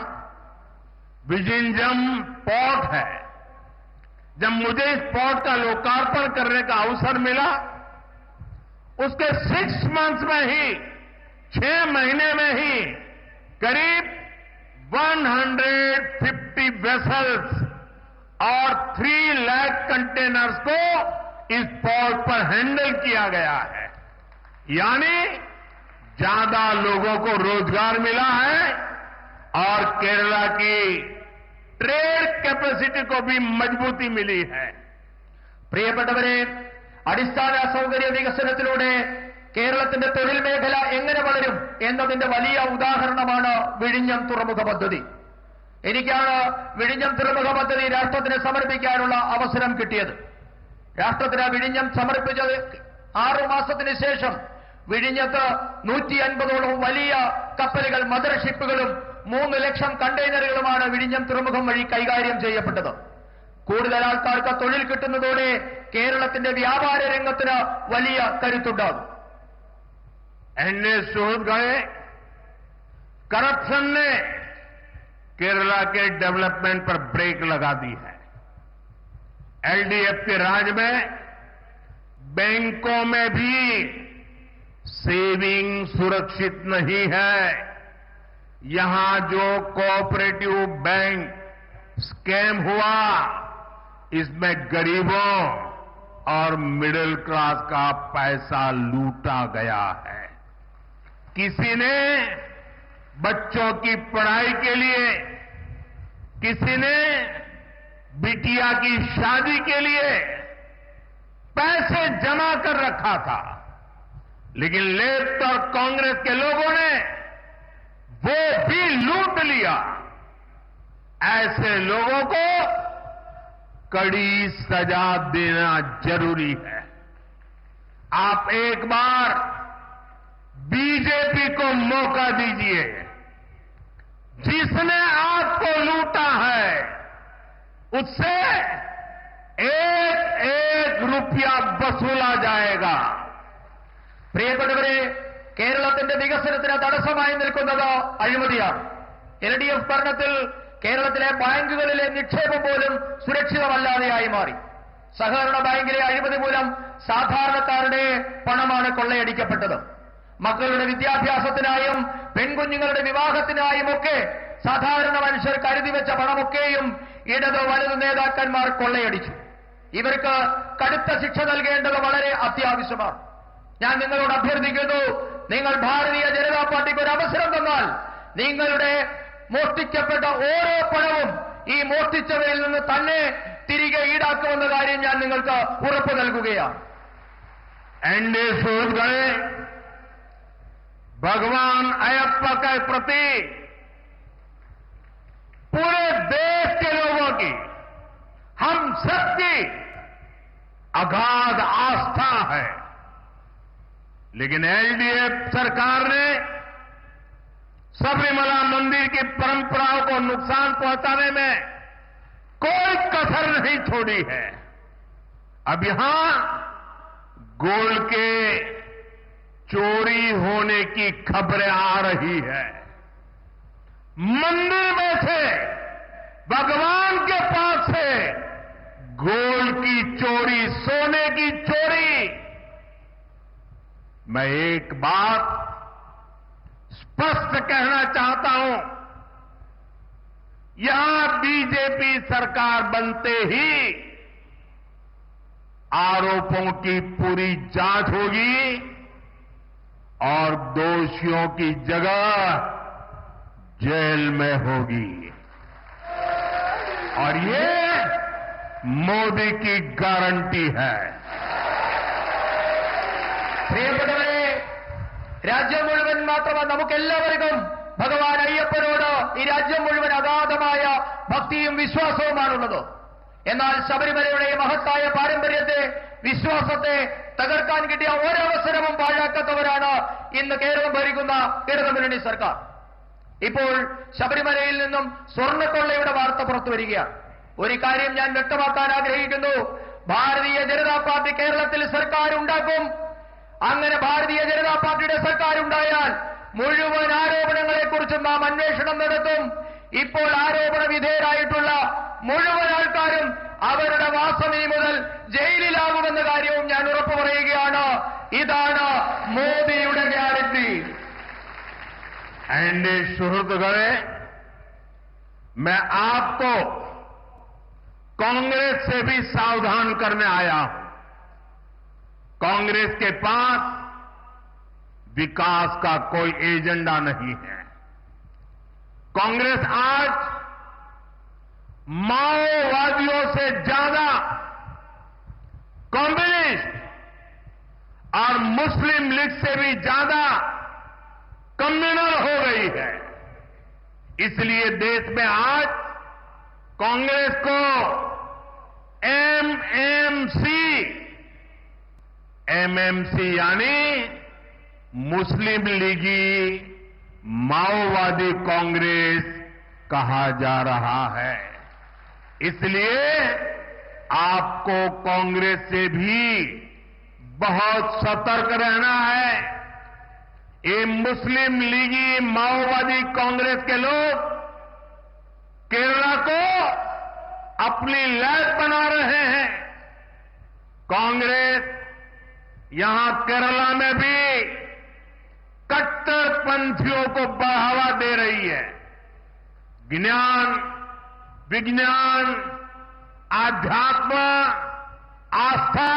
विजिंजम पोर्ट है. जब मुझे इस पोर्ट का लोकार्पण करने का अवसर मिला, उसके 6 मंथ्स में ही 6 महीने में ही करीब 150 वेसल्स और 3 लाख कंटेनर्स को इस पोर्ट पर हैंडल किया गया है. यानी ज्यादा लोगों को रोजगार मिला है और केरला की ट्रेड कैपेसिटी को भी मजबूती मिली है. പ്രിയപ്പെട്ടവരെ, അടിസ്ഥാന സൗകര്യ വികസനത്തിലൂടെ കേരളത്തിന്റെ തൊഴിൽ മേഖല എങ്ങനെ വളരും എന്നതിന്റെ വലിയ ഉദാഹരണമാണ് വിഴിഞ്ഞം തുറമുഖ പദ്ധതി. എനിക്കാണ് വിഴിഞ്ഞം തുറമുഖ പദ്ധതി രാഷ്ട്രത്തിന് സമർപ്പിക്കാനുള്ള അവസരം കിട്ടിയത്. രാഷ്ട്രത്തിന് വിഴിഞ്ഞം സമർപ്പിച്ചത് 6 മാസത്തിന് ശേഷം വിഴിഞ്ഞത്ത് 150ഓളം വലിയ കപ്പലുകൾ, മദർ ഷിപ്പുകളും 3 ലക്ഷം കണ്ടെയ്നറുകളുമാണ് വിഴിഞ്ഞം തുറമുഖം വഴി കൈകാര്യം ചെയ്യപ്പെട്ടത്. കൂടുതൽ ആൾക്കാർക്ക് തൊഴിൽ കിട്ടുന്നതോടെ കേരളത്തിന്റെ വ്യാപാര രംഗത്തിന് വലിയ കരുത്തുണ്ടാകും. एनडीए सुहृद गए करप्शन ने केरला के डेवलपमेंट पर ब्रेक लगा दी है. एलडीएफ के राज में बैंकों में भी सेविंग सुरक्षित नहीं है. यहां जो कोऑपरेटिव बैंक स्कैम हुआ, इसमें गरीबों और मिडिल क्लास का पैसा लूटा गया है. किसी ने बच्चों की पढ़ाई के लिए, किसी ने बिटिया की शादी के लिए पैसे जमा कर रखा था, लेकिन लेफ्ट और कांग्रेस के लोगों ने वो भी लूट लिया. ऐसे लोगों को कड़ी सजा देना जरूरी है. आप एक बार बीजेपी को मौका दीजिए. जिसने आपको लूटा है उससे एक रुपया वसूला जाएगा. പ്രിയപ്പെട്ടവരെ, കേരളത്തിന്റെ വികസനത്തിന് തടസ്സമായി നിൽക്കുന്നത് അഴിമതിയാണ്. LDF ഭരണത്തിൽ കേരളത്തിലെ ബാങ്കുകളിലെ നിക്ഷേപം പോലും സുരക്ഷിതമല്ലാതെയായി മാറി. സഹകരണ ബാങ്കിലെ അഴിമതി മൂലം സാധാരണക്കാരുടെ പണമാണ് കൊള്ളയടിക്കപ്പെട്ടത്. മക്കളുടെ വിദ്യാഭ്യാസത്തിനായും പെൺകുഞ്ഞുങ്ങളുടെ വിവാഹത്തിനായും ഒക്കെ സാധാരണ മനുഷ്യർ കരുതി വെച്ച പണമൊക്കെയും ഇടത് വലതു നേതാക്കന്മാർ കൊള്ളയടിച്ചു. ഇവർക്ക് കടുത്ത ശിക്ഷ നൽകേണ്ടത് വളരെ അത്യാവശ്യമാണ്. ഞാൻ നിങ്ങളോട് അഭ്യർത്ഥിക്കുന്നു, നിങ്ങൾ ഭാരതീയ ജനതാ പാർട്ടിക്ക് ഒരു അവസരം തന്നാൽ നിങ്ങളുടെ മോഷ്ടിക്കപ്പെട്ട ഓരോ പണവും ഈ മോഷ്ടിച്ചവരിൽ നിന്ന് തന്നെ തിരികെ ഈടാക്കുമെന്ന കാര്യം ഞാൻ നിങ്ങൾക്ക് ഉറപ്പ് നൽകുകയാണ്. एनडीए सुहृद गए भगवान अयप्पा के प्रति पूरे देश के लोगों की, हम सबकी अगाध आस्था है. लेकिन एलडीएफ सरकार ने सबरीमला मंदिर की परंपराओं को नुकसान पहुंचाने में कोई कसर नहीं छोड़ी है. अब यहां गोल्ड के चोरी होने की खबरें आ रही है. मंदिर में से, भगवान के पास से गोल्ड की चोरी, सोने की चोरी. मैं एक बात स्पष्ट कहना चाहता हूं, यहां बीजेपी सरकार बनते ही आरोपों की पूरी जांच होगी और दोषियों की जगह जेल में होगी. और ये मोदी की गारंटी है. പ്രിയപ്പെട്ടവരെ, രാജ്യം മുഴുവൻ മാത്രമല്ല, നമുക്കെല്ലാവർക്കും ഭഗവാൻ അയ്യപ്പനോട് ഈ രാജ്യം മുഴുവൻ അഗാധമായ ഭക്തിയും വിശ്വാസവുമാണുള്ളത്. എന്നാൽ ശബരിമലയുടെ മഹത്തായ പാരമ്പര്യത്തെ, വിശ്വാസത്തെ തകർക്കാൻ കിട്ടിയ ഒരവസരവും പാഴാക്കാത്തവരാണ് ഇന്ന് കേരളം ഭരിക്കുന്ന ഇടതുമുന്നണി സർക്കാർ. ഇപ്പോൾ ശബരിമലയിൽ നിന്നും സ്വർണ്ണക്കൊള്ളയുടെ വാർത്ത പുറത്തു വരികയാണ്. ഒരു കാര്യം ഞാൻ വ്യക്തമാക്കാൻ ആഗ്രഹിക്കുന്നു. ഭാരതീയ ജനതാ പാർട്ടി കേരളത്തിൽ സർക്കാർ ഉണ്ടാക്കും. അങ്ങനെ ഭാരതീയ ജനതാ പാർട്ടിയുടെ സർക്കാർ ഉണ്ടായാൽ മുഴുവൻ ആരോപണങ്ങളെക്കുറിച്ചും നാം അന്വേഷണം നടത്തും. ഇപ്പോൾ ആരോപണ വിധേയരായിട്ടുള്ള മുഴുവൻ ആൾക്കാരും അവരുടെ വാസം ഈ മുതൽ ജയിലിലാകുമെന്ന കാര്യവും ഞാൻ ഉറപ്പു പറയുകയാണ്. ഇതാണ് മോദിയുടെ ഗ്യാരണ്ടി. एनडीए सुहृदगणे, मैं आपको कांग्रेस से भी सावधान करने आया हूं. कांग्रेस के पास विकास का कोई एजेंडा नहीं है. कांग्रेस आज माओवादियों से ज्यादा कम्युनिस्ट और मुस्लिम लीग से भी ज्यादा कम्युनल हो गई है. इसलिए देश में आज कांग्रेस को एमएमसी यानी मुस्लिम लीगी माओवादी कांग्रेस कहा जा रहा है. इसलिए आपको कांग्रेस से भी बहुत सतर्क रहना है. ये मुस्लिम लीगी माओवादी कांग्रेस के लोग केरला को अपनी लैब बना रहे हैं. कांग्रेस यहां केरला में भी कट्टरपंथियों को बढ़ावा दे रही है. ज्ञान, विज्ञान, आध्यात्म, आस्था,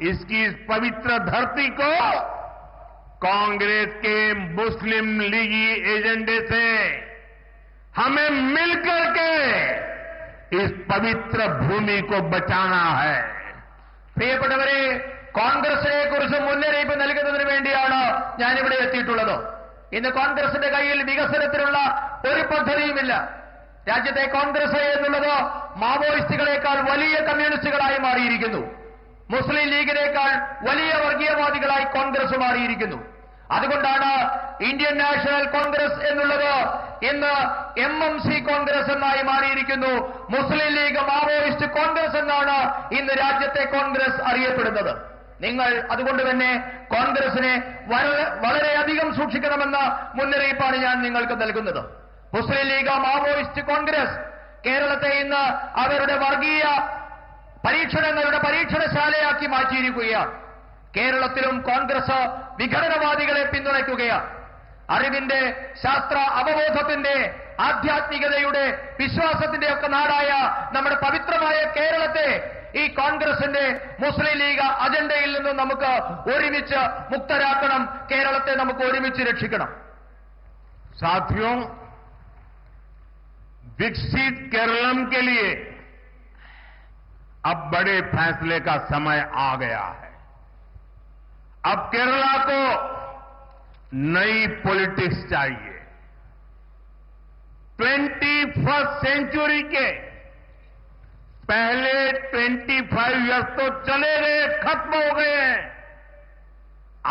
इसकी इस पवित्र धरती को कांग्रेस के मुस्लिम लीगी एजेंडे से हमें मिलकर के इस पवित्र भूमि को बचाना है. പ്രിയപ്പെട്ടവരെ, കോൺഗ്രസിനെ കുറിച്ച് മുന്നറിയിപ്പ് നൽകുന്നതിന് വേണ്ടിയാണ് ഞാനിവിടെ എത്തിയിട്ടുള്ളത്. ഇന്ന് കോൺഗ്രസിന്റെ കയ്യിൽ വികസനത്തിനുള്ള ഒരു പദ്ധതിയുമില്ല. രാജ്യത്തെ കോൺഗ്രസ് എന്നുള്ളത് മാവോയിസ്റ്റുകളെക്കാൾ വലിയ കമ്മ്യൂണിസ്റ്റുകളായി മാറിയിരിക്കുന്നു. മുസ്ലിം ലീഗിനേക്കാൾ വലിയ വർഗീയവാദികളായി കോൺഗ്രസ് മാറിയിരിക്കുന്നു. അതുകൊണ്ടാണ് ഇന്ത്യൻ നാഷണൽ കോൺഗ്രസ് എന്നുള്ളത് ഇന്ന് എംഎംസി കോൺഗ്രസ് എന്നായി മാറിയിരിക്കുന്നു. മുസ്ലിം ലീഗ് മാവോയിസ്റ്റ് കോൺഗ്രസ് എന്നാണ് ഇന്ന് രാജ്യത്തെ കോൺഗ്രസ് അറിയപ്പെടുന്നത്. നിങ്ങൾ അതുകൊണ്ട് തന്നെ കോൺഗ്രസിനെ വളരെയധികം സൂക്ഷിക്കണമെന്ന മുന്നറിയിപ്പാണ് ഞാൻ നിങ്ങൾക്ക് നൽകുന്നത്. മുസ്ലിം ലീഗ് മാവോയിസ്റ്റ് കോൺഗ്രസ് കേരളത്തെ ഇന്ന് അവരുടെ വർഗീയ പരീക്ഷണങ്ങളുടെ പരീക്ഷണശാലയാക്കി മാറ്റിയിരിക്കുകയാണ്. കേരളത്തിലും കോൺഗ്രസ് വിഘടനവാദികളെ പിന്തുണയ്ക്കുകയാണ്. അറിവിന്റെ, ശാസ്ത്ര അവബോധത്തിന്റെ, ആധ്യാത്മികതയുടെ, വിശ്വാസത്തിന്റെ ഒക്കെ നാടായ നമ്മുടെ പവിത്രമായ കേരളത്തെ ഈ കോൺഗ്രസിന്റെ മുസ്ലിം ലീഗ് അജണ്ടയിൽ നിന്ന് നമുക്ക് ഒരുമിച്ച് മുക്തരാക്കണം. കേരളത്തെ നമുക്ക് ഒരുമിച്ച് രക്ഷിക്കണം. साथियों, विकसित केरलम के लिए अब बड़े फैसले का समय आ गया है. अब केरला को नई पॉलिटिक्स चाहिए. 21st सेंचुरी के पहले 25 इयर्स तो चले गए, खत्म हो गए हैं.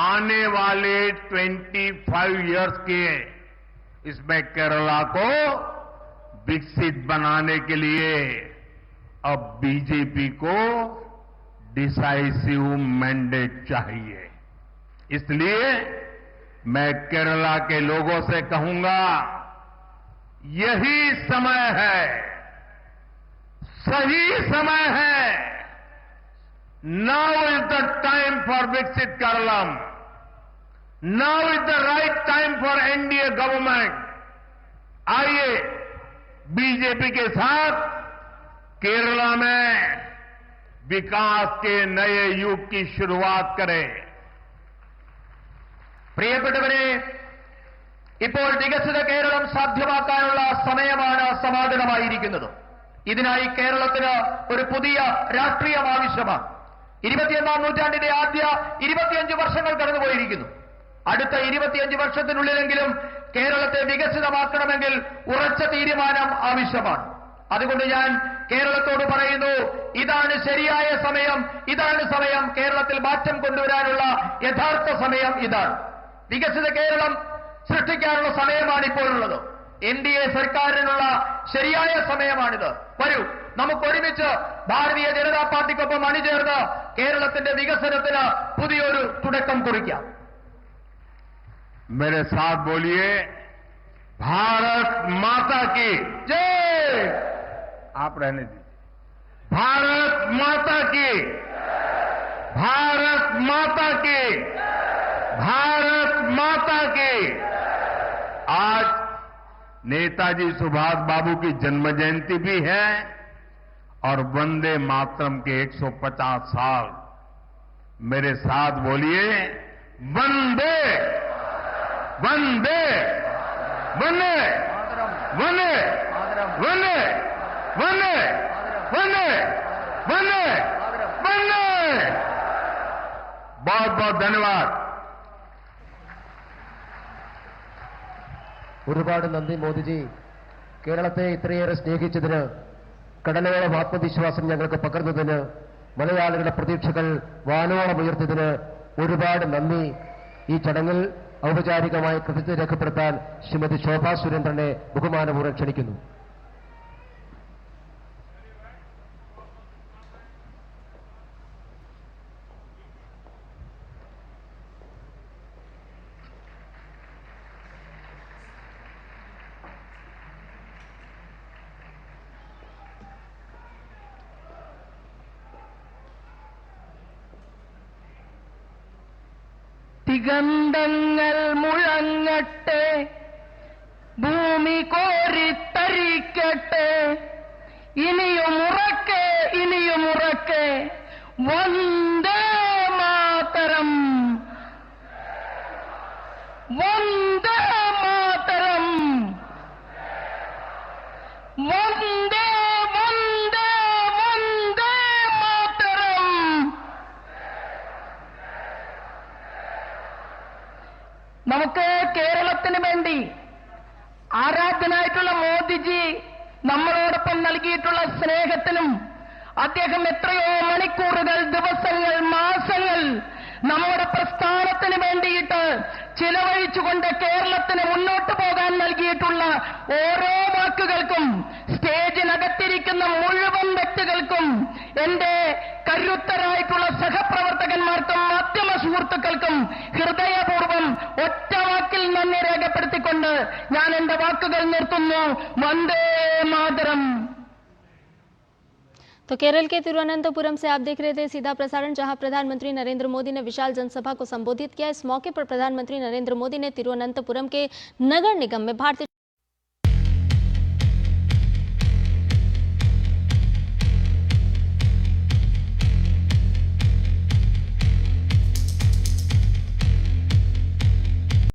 आने वाले 25 इयर्स के इसमें केरला को विकसित बनाने के लिए अब बीजेपी को डिसाइसिव मैंडेट चाहिए. इसलिए मैं केरला के लोगों से कहूंगा, यही समय है, सही समय है. Now is the time for विकसित Keralam. Now is the right time for NDA government. आइए बीजेपी के साथ केरला में विकास के नए युग की शुरुआत करें. പ്രിയപ്പെട്ടവരെ, ഇപ്പോൾ വികസിത കേരളം സാധ്യമാക്കാനുള്ള സമയമാണ് സമാഗതമായിരിക്കുന്നത്. ഇതിനായി കേരളത്തിന് ഒരു പുതിയ രാഷ്ട്രീയം ആവശ്യമാണ്. 21ാം നൂറ്റാണ്ടിന്റെ ആദ്യ 25 വർഷങ്ങൾ കടന്നുപോയിരിക്കുന്നു. അടുത്ത 25 വർഷത്തിനുള്ളിലെങ്കിലും കേരളത്തെ വികസിതമാക്കണമെങ്കിൽ ഉറച്ച തീരുമാനം ആവശ്യമാണ്. അതുകൊണ്ട് ഞാൻ കേരളത്തോട് പറയുന്നു, ഇതാണ് ശരിയായ സമയം, ഇതാണ് സമയം. കേരളത്തിൽ മാറ്റം കൊണ്ടുവരാനുള്ള യഥാർത്ഥ സമയം ഇതാണ്. വികസിത കേരളം സൃഷ്ടിക്കാനുള്ള സമയമാണ് ഇപ്പോഴുള്ളത്. NDA സർക്കാരിനുള്ള ശരിയായ സമയമാണിത്. വരൂ, നമുക്ക് ഒരുമിച്ച് ഭാരതീയ ജനതാ പാർട്ടിക്കൊപ്പം അണിചേർന്ന് കേരളത്തിന്റെ വികസനത്തിന് പുതിയൊരു തുടക്കം കുറിക്കാം. मेरे साथ बोलिए, भारत माता की जय। आप रहने दीजिए। भारत माता की, भारत माता की, भारत माता की। आज नेताजी सुभाष बाबू की जन्म जयंती भी है और वंदे मातरम के 150 साल। मेरे साथ बोलिए, वंदे वंदे वंदे वंदे वंदे वंदे वंदे वंदे वंदे। बहुत बहुत धन्यवाद। ഒരുപാട് നന്ദി മോദിജി. കേരളത്തെ ഇത്രയേറെ സ്നേഹിച്ചതിന്, കടലോളം ആത്മവിശ്വാസം ഞങ്ങൾക്ക് പകർന്നതിന്, മലയാളികളുടെ പ്രതീക്ഷകൾ വാനോളം ഉയർത്തിയതിന് ഒരുപാട് നന്ദി. ഈ ചടങ്ങിൽ ഔപചാരികമായി കൃതജ്ഞത രേഖപ്പെടുത്താൻ ശ്രീമതി ശോഭാ സുരേന്ദ്രനെ ബഹുമാനപൂർവ്വം ക്ഷണിക്കുന്നു. ദിഗന്ധങ്ങൾ മുഴങ്ങട്ടെ, ഭൂമി കോരിത്തരിക്കട്ടെ, ഇനിയുമുറക്കെ ഇനിയുമുറക്കെ വന്ദേ മാതരം, വന്ദേ മാതരം, വന്ദേ വന്ദേ വന്ദേ മാതരം. നമുക്ക് കേരളത്തിന് വേണ്ടി ആരാധ്യനായിട്ടുള്ള മോദിജി നമ്മളോടൊപ്പം നൽകിയിട്ടുള്ള സ്നേഹത്തിനും, അദ്ദേഹം എത്രയോ മണിക്കൂറുകൾ, ദിവസങ്ങൾ, മാസങ്ങൾ നമ്മുടെ പ്രസ്ഥാനത്തിന് വേണ്ടിയിട്ട് ചിലവഴിച്ചുകൊണ്ട് കേരളത്തിന് മുന്നോട്ട് പോകാൻ നൽകിയിട്ടുള്ള ഓരോ വാക്കുകൾക്കും, സ്റ്റേജിനകത്തിരിക്കുന്ന മുഴുവൻ വ്യക്തികൾക്കും, എന്റെ കരുത്തരായിട്ടുള്ള സഹപ്രവർത്തകന്മാർക്കും മാധ്യമ സുഹൃത്തുക്കൾക്കും ഹൃദയപൂർവ്വം ഒറ്റ വാക്കിൽ നന്ദി രേഖപ്പെടുത്തിക്കൊണ്ട് ഞാൻ എന്റെ വാക്കുകൾ നിർത്തുന്നു. വന്ദേ മാതരം. तो केरल के तिरुवनंतपुरम से आप देख रहे थे सीधा प्रसारण, जहां प्रधानमंत्री नरेंद्र मोदी ने विशाल जनसभा को संबोधित किया। इस मौके पर प्रधानमंत्री नरेंद्र मोदी ने तिरुवनंतपुरम के नगर निगम में भारतीय